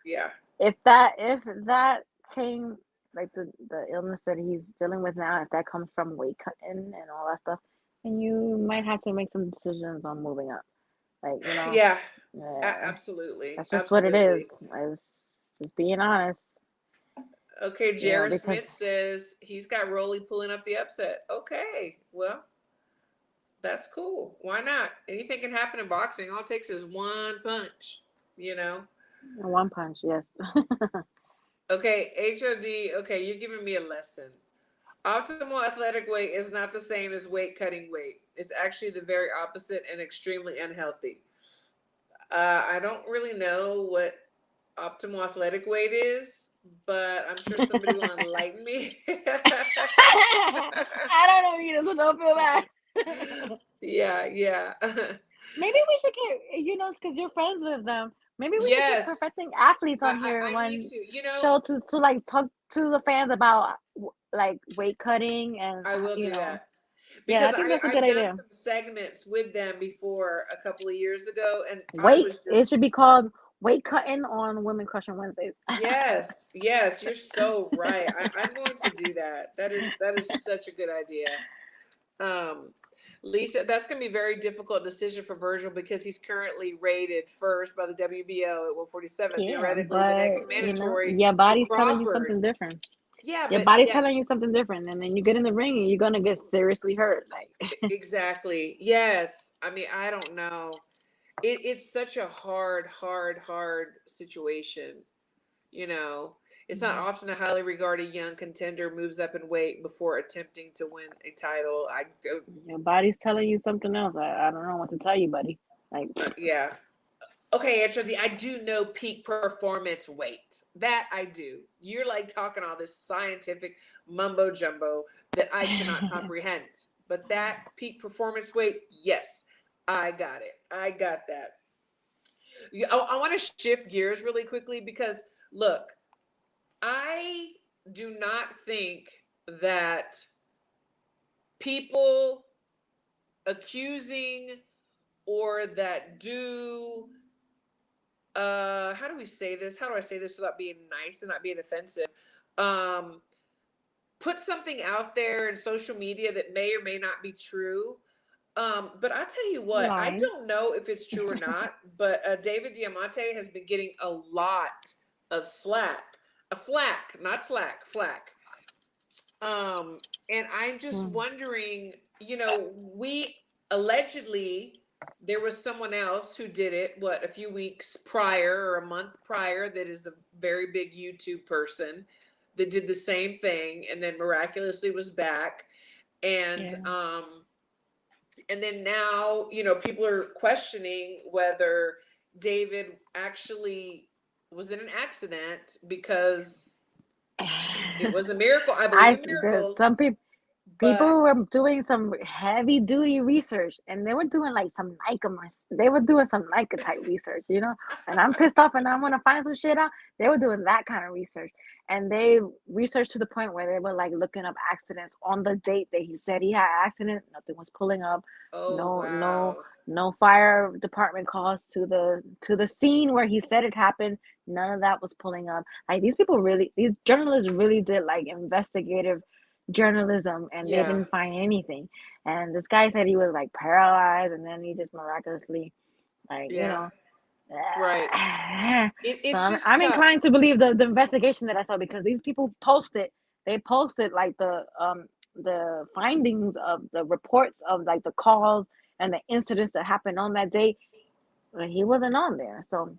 Yeah. if that came like the illness that he's dealing with now, if that comes from weight cutting and all that stuff, then you might have to make some decisions on moving up. Like Yeah. yeah, Absolutely. that's just what it is. Absolutely. It's just being honest. Okay, You know, Jared because Smith says he's got Roli pulling up the upset. Okay, well, that's cool. Why not? Anything can happen in boxing. All it takes is one punch, you know? one punch, yes. Okay, HOD, okay, you're giving me a lesson. Optimal athletic weight is not the same as weight cutting weight. It's actually the very opposite and extremely unhealthy. I don't really know what optimal athletic weight is, but I'm sure somebody will enlighten me. I don't know either, so don't feel bad. Yeah. Maybe we should get, because you're friends with them. Maybe we should get Yes, perfecting athletes I, on here I need one to. show to like talk to the fans about like weight cutting and I will do that yeah, because I think that's a good I've done idea. some segments with them before a couple of years ago, and I was Weights. It just should be called weight cutting on Women Crushing Wednesdays. yes, you're so right. I'm going to do that. That is such a good idea. Um, Lisa, that's going to be a very difficult decision for Virgil because he's currently rated first by the WBO at 147. Yeah, Theoretically, the but next mandatory your for body's telling you Crawford. something different. Yeah, Your but body's yeah, telling you something different, and then you get in the ring and you're gonna get seriously hurt. Like, exactly. Yes. I mean, I don't know. It's such a hard situation. You know, it's not often a highly regarded young contender moves up in weight before attempting to win a title. I don't, your body's telling you something else. I don't know what to tell you, buddy. Like, yeah. Okay, HRD, I do know peak performance weight. That I do. You're like talking all this scientific mumbo jumbo that I cannot comprehend. But that peak performance weight, yes, I got it. I got that. I want to shift gears really quickly because look, I do not think that people accusing or that do how do we say this? How do I say this without being nice and not being offensive? Um put something out there in social media that may or may not be true. But I'll tell you what, I lie. don't know if it's true or not, but David Diamante has been getting a lot of slack. A flack, not slack, flack. And I'm just Mm. wondering, we allegedly there was someone else who did it, what, a few weeks prior or a month prior, that is a very big YouTube person that did the same thing and then miraculously was back. And Yeah. and then now, people are questioning whether David actually was in an accident, because it was a miracle. I believe in There's miracles, some people. but People were doing some heavy duty research, and they were doing like some they were doing some Nika type research, and I'm pissed off and I want to find some shit out. They were doing that kind of research, and they researched to the point where they were like looking up accidents on the date that he said he had accident. Nothing was pulling up. oh No, no, wow. no fire department calls to the scene where he said it happened. None of that was pulling up. Like these journalists really did like investigative journalism, and they Yeah, didn't find anything. And this guy said he was like paralyzed, and then he just miraculously, like, yeah, right. so It's just I'm tough. inclined to believe the investigation that I saw, because these people posted like the findings of the reports of like the calls and the incidents that happened on that day, and he wasn't on there. So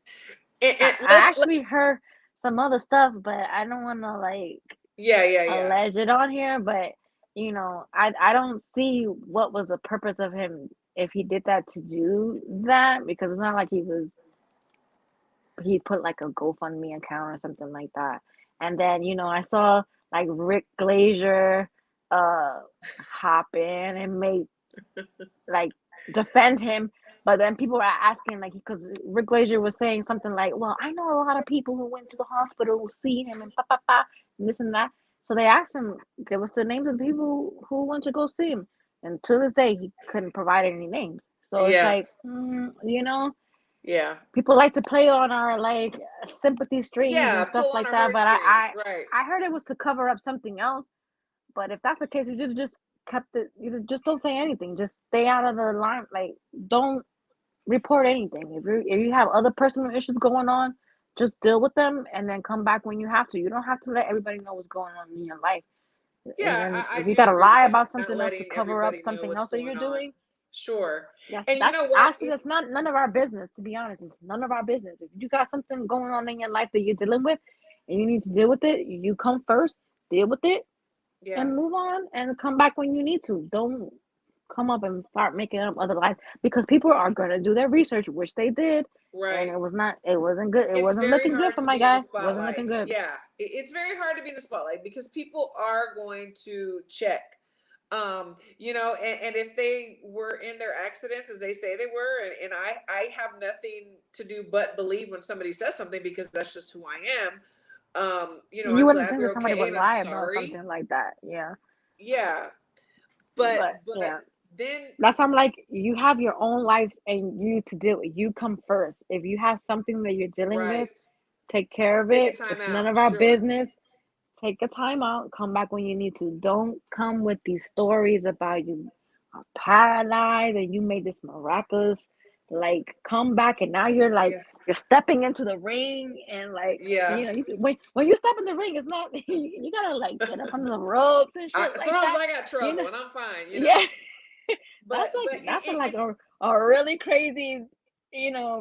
I actually heard some other stuff, but I don't want to like yeah, yeah, yeah. allege it on here. But I don't see what was the purpose of him if he did that, to do that, because it's not like he put like a GoFundMe account or something like that. And then I saw like Rick Glazier uh hop in and make like defend him. But then people are asking, like, because Rick Glazier was saying something like, "Well, I know a lot of people who went to the hospital who seen him and and this and that." So they asked him, give us the names of the people who went to go see him, and to this day he couldn't provide any names. So it's Yeah, like, yeah, people like to play on our like sympathy strings and yeah. stuff Pull on like a that. But heartstring, right? I heard it was to cover up something else. But if that's the case, you just kept it. You just don't say anything. Just stay out of the line. Like, don't report anything. If you have other personal issues going on, just deal with them and then come back when you have to. You don't have to let everybody know what's going on in your life. And Yeah, then I if you do gotta agree with lie that. about Not something else to letting cover up everybody know something what's else that going you're on. doing, Sure. that's And you that's know what? actually that's not none of our business. To be honest, it's none of our business. If you got something going on in your life that you're dealing with, and you need to deal with it, you come first, deal with it, Yeah, and move on, and come back when you need to. Don't come up and start making up other lies, because people are gonna do their research, which they did, and right. it wasn't good. It It's wasn't very looking good hard for to my be in the guy. It wasn't spotlight. looking good. Yeah, it's very hard to be in the spotlight because people are going to check. And if they were in their accidents as they say they were, and I have nothing to do but believe when somebody says something, because that's just who I am. You I'm wouldn't glad think they're that somebody okay would and I'm lie about sorry. something like that. Yeah, Yeah, but but yeah. then That's I'm like, you have your own life and you to deal with. You come first. If you have something that you're dealing with, right, take care of take a it. time It's none out. of our Sure. business. Take a time out. Come back when you need to. Don't come with these stories about you are paralyzed and you made this miraculous. Like, come back and now you're like Yeah. you're stepping into the ring, and like, Yeah. when you step in the ring, it's not you gotta like get up under the ropes and shit like Sometimes that. I got You know, trouble and I'm fine. yeah. But That's like it's a really crazy,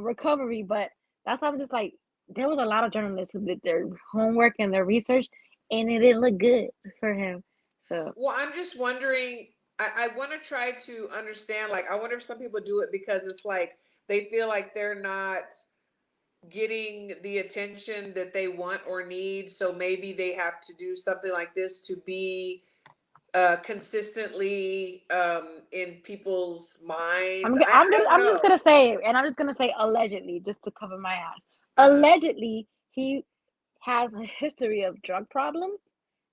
recovery. But that's why I'm just like, there was a lot of journalists who did their homework and their research, and it didn't look good for him. So well, I'm just wondering. I want to try to understand. Like, I wonder if some people do it because it's like they feel like they're not getting the attention that they want or need. So maybe they have to do something like this to be consistently in people's minds. I don't I'm just know. gonna say, and I'm just gonna say allegedly, just to cover my ass. Uh-huh. Allegedly, he has a history of drug problems,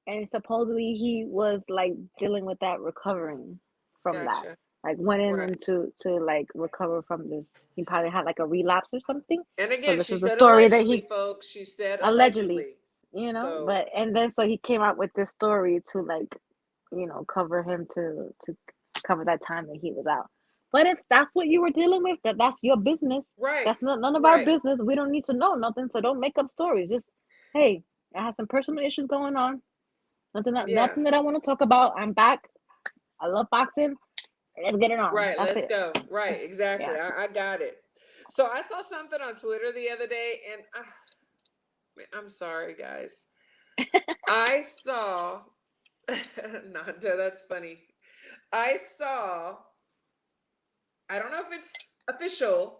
and supposedly he was like dealing with that, recovering from that, Gotcha. like went in Right. and to like recover from this. He probably had like a relapse or something. And So again, this she is the said story that allegedly, he folks. She said allegedly, allegedly. So, but and then so he came out with this story to like, cover him, to cover that time that he was out. But if that's what you were dealing with, that's your business. right, That's not none of our right. business. We don't need to know nothing. So don't make up stories. Just, hey, I have some personal issues going on. Nothing that I want to talk about. I'm back. I love boxing. Let's get it on. Right, That's let's it. go. Right, exactly. Yeah. I got it. So I saw something on Twitter the other day, and I'm sorry, guys. I saw, Nanda, that's funny. I saw, I don't know if it's official,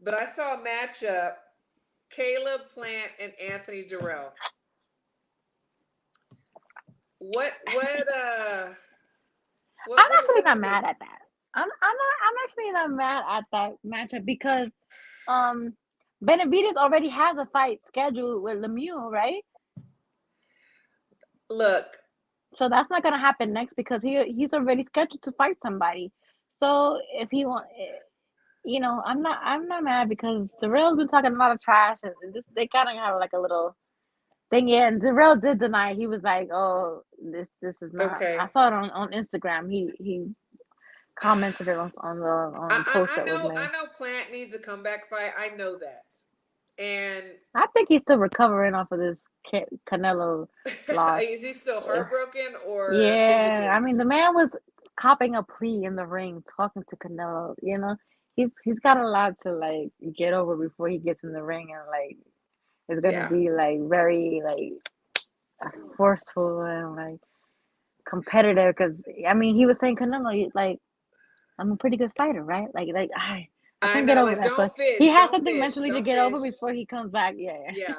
but I saw a matchup, Caleb Plant and Anthony Durrell. I'm actually what not is mad this? at that. I'm actually not mad at that matchup because Benavidez already has a fight scheduled with Lemieux, right? Look, So that's not gonna happen next because he's already scheduled to fight somebody. So if he want, I'm not mad because Darrell's been talking a lot of trash and just they kind of have like a little thing. Yeah, and Darrell did deny. He was like, "Oh, this is not." I okay. saw it on Instagram. He commented it on the post that was I made. know Plant needs a comeback fight. I know that. And I think he's still recovering off of this Canelo loss. is he still heartbroken or Yeah, I physically? mean the man was copping a plea in the ring, talking to Canelo. He's got a lot to like get over before he gets in the ring, and like it's gonna Yeah. be like very like forceful and like competitive. Because I mean, he was saying Canelo, like I'm a pretty good fighter, right? I I can't get know, over like that. So don't fish, he has don't something fish, mentally to don't get over fish. before he comes back. Yeah. Yeah.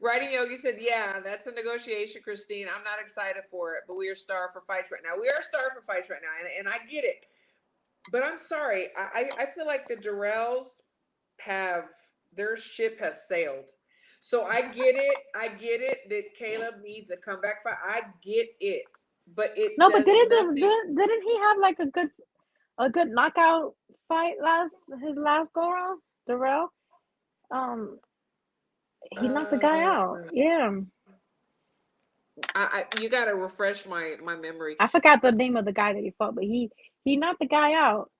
Writing Yogi said, yeah, that's a negotiation, Christine. I'm not excited for it, but we are starved for fights right now. We are starved for fights right now, and I get it. But I'm sorry. I feel like the Durrells their ship has sailed. So I get it. I get it that Caleb needs a comeback fight. I get it. But it No, but does nothing. didn't he have like a good knockout fight his last go round? Darrell, um, he knocked the guy Uh, out. Yeah, you got to refresh my memory. I forgot the name of the guy that he fought, but he knocked the guy out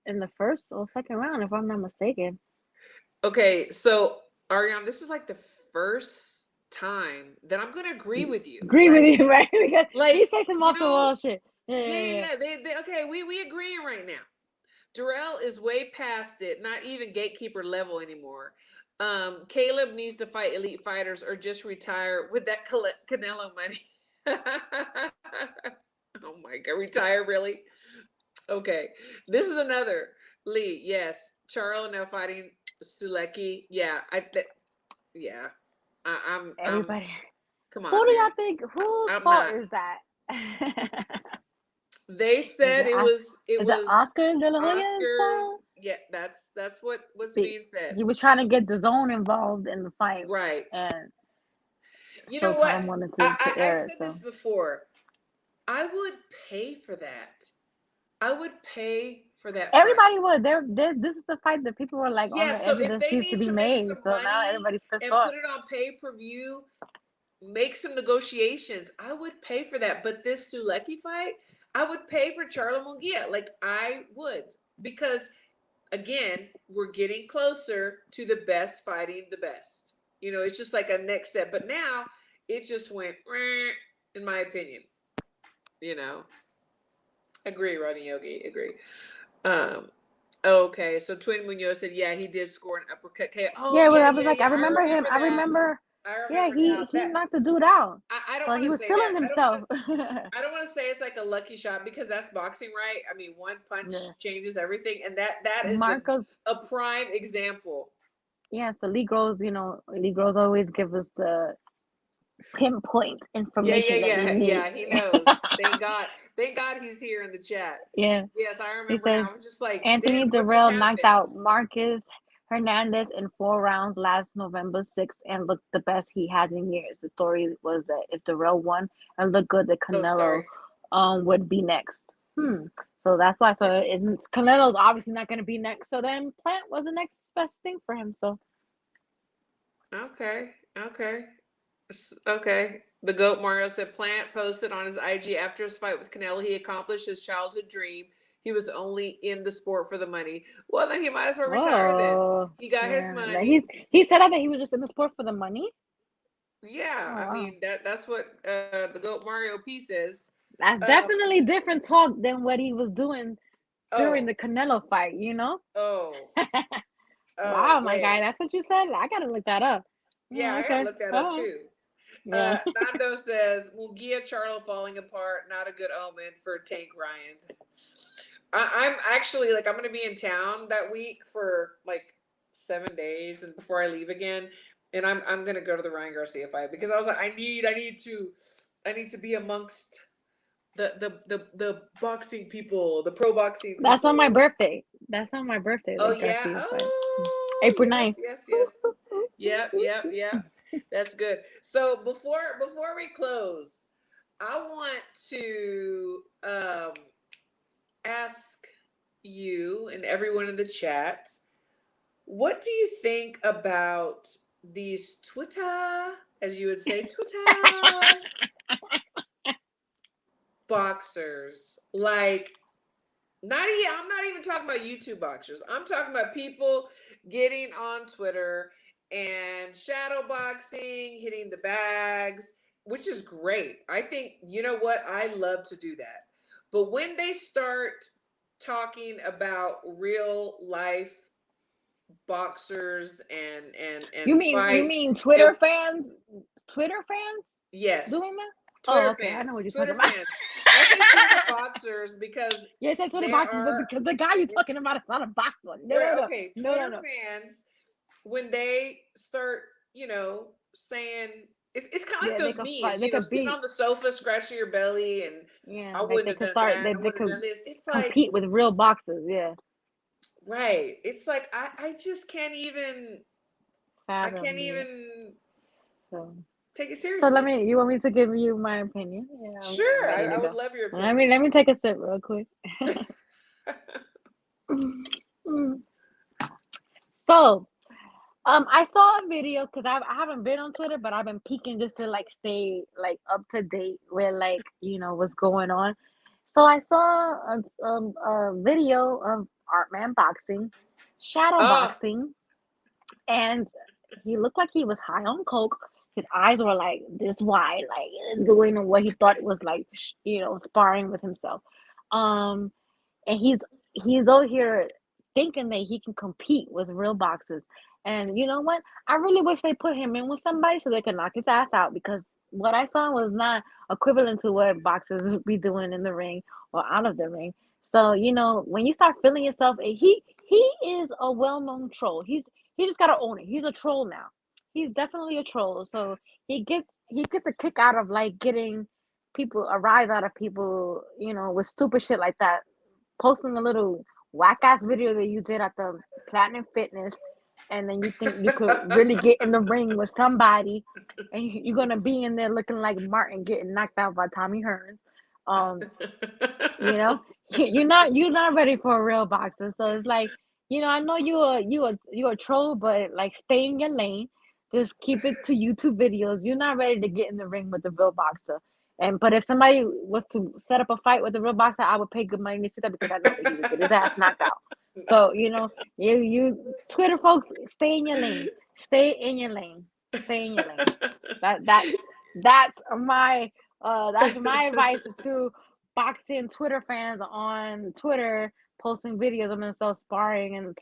in the first or second round, if I'm not mistaken. Okay, so Ariane, this is like the first time that I'm gonna agree with you. Agree with you, right? Because he says some You off the know, wall shit. Yeah. yeah. They okay. We agreeing right now. Darrell is way past it, not even gatekeeper level anymore. Caleb needs to fight elite fighters or just retire with that Canelo money. Oh my God, retire really? Okay, this is another Lee. Yes, Charlo now fighting Sulecki. Yeah, yeah. I'm. Everybody. Come Who on, do y'all man. think? Whose I'm fault not. is that? They said it was Is it Oscar De La Hoya's Oscars. fault? Yeah, that's what's being said. He was trying to get the zone involved in the fight, Right. and You know what? Showtime wanted to I've air it. said So this before. I would pay for that. I would pay for that fight. everybody would. This is the fight that people were like on Yeah, the so edge of if their they seats to need be to make made. some So now money everybody's pissed and off. put it on pay-per-view, make some negotiations, I would pay for that. But this Sulecki fight, I would pay for Charlo Munguia. Like I would. Because again, we're getting closer to the best fighting the best. It's just like a next step. But now it just went, in my opinion. Agree, Rodney Yogi. Agree. Okay, so Twin Munoz said, yeah, he did score an uppercut KO. Oh, Yeah, well, yeah, I was yeah, like, yeah. I I remember him. remember I that. remember. I Yeah, remember he now. he knocked the dude out. I don't So want he to was say feeling that. himself. I don't want to say it's like a lucky shot because that's boxing, right? I mean, one punch Yeah. changes everything, and that is Marcos. a prime example. Yeah, so Lee Groves always give us the pinpoint information that we need. Yeah. He knows. Thank God he's here in the chat. Yeah. Yes, I He remember says now. I was just like, Anthony damn, what just Durrell knocked happened? out Marcus Hernandez in 4 rounds last November 6th and looked the best he has in years. The story was that if Durrell won and looked good, that Oh, Canelo sorry. would be next. So that's why. So Canelo's obviously not going to be next. So then Plant was the next best thing for him. So Okay. The GOAT Mario said Plant posted on his IG after his fight with Canelo, he accomplished his childhood dream. He was only in the sport for the money. Well, then he might as well retire then. He got his money. He said that he was just in the sport for the money. Yeah, Oh I wow. mean that's what the Goat Mario piece is. That's Um, definitely different talk than what he was doing during oh, the Canelo fight, you know? oh, oh, Wow, my guy, wait. that's what you said? I gotta look that up. Yeah, Oh, I gotta okay. look that up All right. too. Yeah. Nando says Mugia Charlo falling apart, not a good omen for Tank Ryan. I'm actually like I'm gonna be in town that week for like 7 days, and before I leave again, and I'm gonna go to the Ryan Garcia fight because I was like I need to be amongst the boxing people, the pro boxing That's on my people. birthday. That's on my birthday, Oh the yeah. Garcia fight. Oh April yes, 9th. yes, yes. Yep, yep, yep. That's good. So before we close, I want to ask you and everyone in the chat, what do you think about these Twitter, as you would say, Twitter boxers? Like, I'm not even talking about YouTube boxers. I'm talking about people getting on Twitter and shadow boxing, hitting the bags, which is great. I think, you know what? I love to do that. But when they start talking about real life boxers and You fight, mean and Twitter fans? Twitter fans doing yes, that? Oh, Twitter okay. I know fans, what you're talking Twitter about. fans. I say Twitter boxers because You said Twitter there boxers, but are the guy you're talking about is not a boxer. No, right, no, no, okay, no, no, Twitter no. fans, when they start, saying it's kind of like Yeah, they those could fight. memes, They could sitting beat. on the sofa scratching your belly, and Yeah, I like wouldn't they have could done start. that. They I they wouldn't have could done this. It's like, compete with real boxers. Yeah, right. It's like I just can't even I fathom. can't Yeah. even So, take it so let seriously. me. You want me to give you my opinion? Yeah, I'm Sure, ready to I would go. love your Let opinion. me let me take a sip real quick. Mm. So, I saw a video because I haven't been on Twitter, but I've been peeking just to like stay like up to date with like what's going on. So I saw a video of Artman boxing, shadow Oh, boxing, and he looked like he was high on coke. His eyes were like this wide, like doing what he thought it was like, sparring with himself. Um, and he's over here thinking that he can compete with real boxers. And you know what? I really wish they put him in with somebody so they could knock his ass out because what I saw was not equivalent to what boxers would be doing in the ring or out of the ring. So when you start feeling yourself, he is a well-known troll. He just gotta own it. He's a troll now. He's definitely a troll. So he gets a kick out of like getting people a rise out of people, with stupid shit like that, posting a little whack ass video that you did at the Platinum Fitness, and then you think you could really get in the ring with somebody, and you're gonna be in there looking like Martin getting knocked out by Tommy Hearns. Um, you know, you're not ready for a real boxer. So it's like, I know you're a troll, but like stay in your lane. Just keep it to YouTube videos. You're not ready to get in the ring with the real boxer. But if somebody was to set up a fight with a real boxer, I would pay good money to see that because I know that he would get his ass knocked out. So you Twitter folks, stay in your lane. Stay in your lane. Stay in your lane. That that that's my advice to boxing Twitter fans on Twitter posting videos of themselves sparring and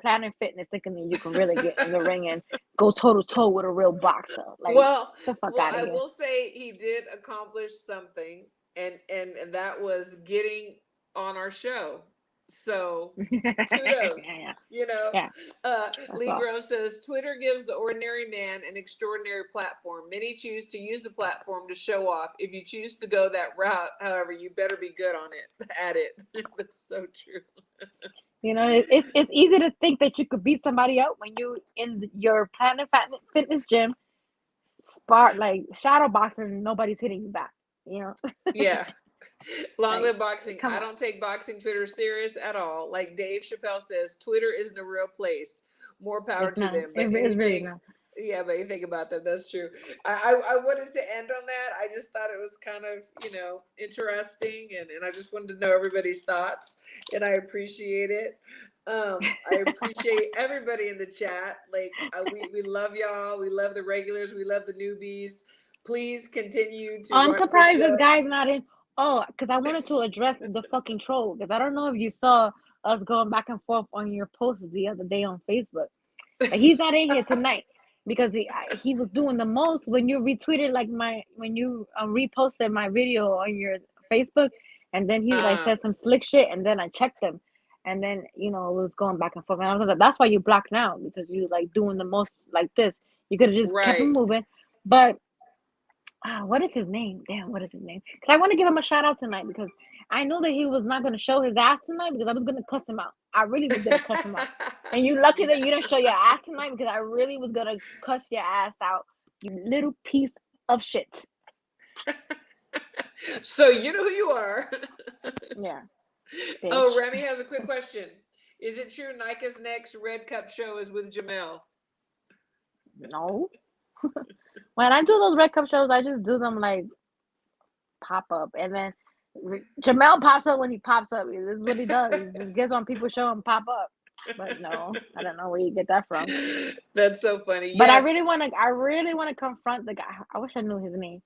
Planet Fitness, thinking that you can really get in the ring and go toe to toe with a real boxer. Like, well, get the fuck well, out of I here. will say he did accomplish something, and that was getting on our show. So kudos. Yeah, You know, yeah, that's Lee all. Grove says Twitter gives the ordinary man an extraordinary platform. Many choose to use the platform to show off. If you choose to go that route, however, you better be good on it. At it. That's so true. It's easy to think that you could beat somebody up when you in your Fitness gym, like shadow boxing, nobody's hitting you back. You know, Yeah. Long like live boxing. come I on, don't take boxing Twitter serious at all. Like Dave Chappelle says, Twitter isn't a real place. More power it's to not. them. But It's really anything, not. yeah, but anything about that, that's true. I wanted to end on that. I just thought it was kind of, interesting, and I just wanted to know everybody's thoughts, and I appreciate it. I appreciate everybody in the chat. Like we love y'all. We love the regulars. We love the newbies. Please continue to I'm watch the surprised this show. guy's not in. Oh, because I wanted to address the fucking troll. Because I don't know if you saw us going back and forth on your post the other day on Facebook. But he's not in here tonight because he was doing the most when you retweeted like when you reposted my video on your Facebook, and then he like said some slick shit, and then I checked him, and then it was going back and forth, and I was like, that's why you blocked now, because you like doing the most like this. You could have just kept him moving, but. What is his name? Damn, what is his name? Because I want to give him a shout out tonight because I know that he was not going to show his ass tonight because I was going to cuss him out. I really was going to cuss him out. And you're lucky that you didn't show your ass tonight because I really was going to cuss your ass out, you little piece of shit. So you know who you are. Yeah. Bitch. Oh, Remy has a quick question. Is it true Nika's next Red Cup show is with Jamel? No. When I do those Red Cup shows, I just do them like pop up, and then Jamel pops up when he pops up. This is what he does. He just gets on people's show and pop up. But no, I don't know where you get that from. That's so funny. But yes. I really want to confront the guy. I wish I knew his name.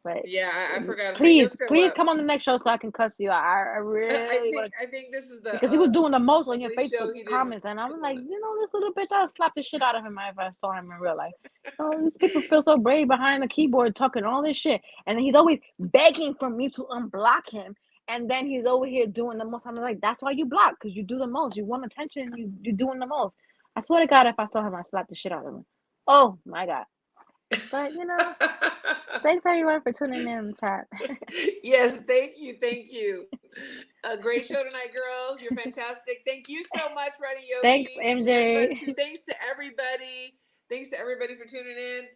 But yeah, I forgot. Please come on the next show so I can cuss you out. I think this is the because he was doing the most on your Facebook comments, and I was like, this little bitch, I'll slap the shit out of him if I saw him in real life. These people feel so brave behind the keyboard talking all this shit, and then he's always begging for me to unblock him, and then he's over here doing the most. I'm like, that's why you block, because you do the most. You want attention. You're doing the most. I swear to God, if I saw him, I'd slap the shit out of him. Oh my God. But thanks everyone for tuning in, chat. Yes, thank you. A great show tonight, girls. You're fantastic. Thank you so much, Ready Yogi. Thanks, MJ. Thanks to everybody. Thanks to everybody for tuning in.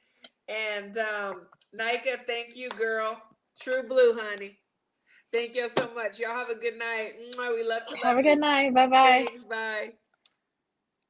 And Nika, thank you, girl. True blue, honey. Thank you so much. Y'all have a good night. We love to love you. Have a good night. Bye-bye. Thanks. Bye.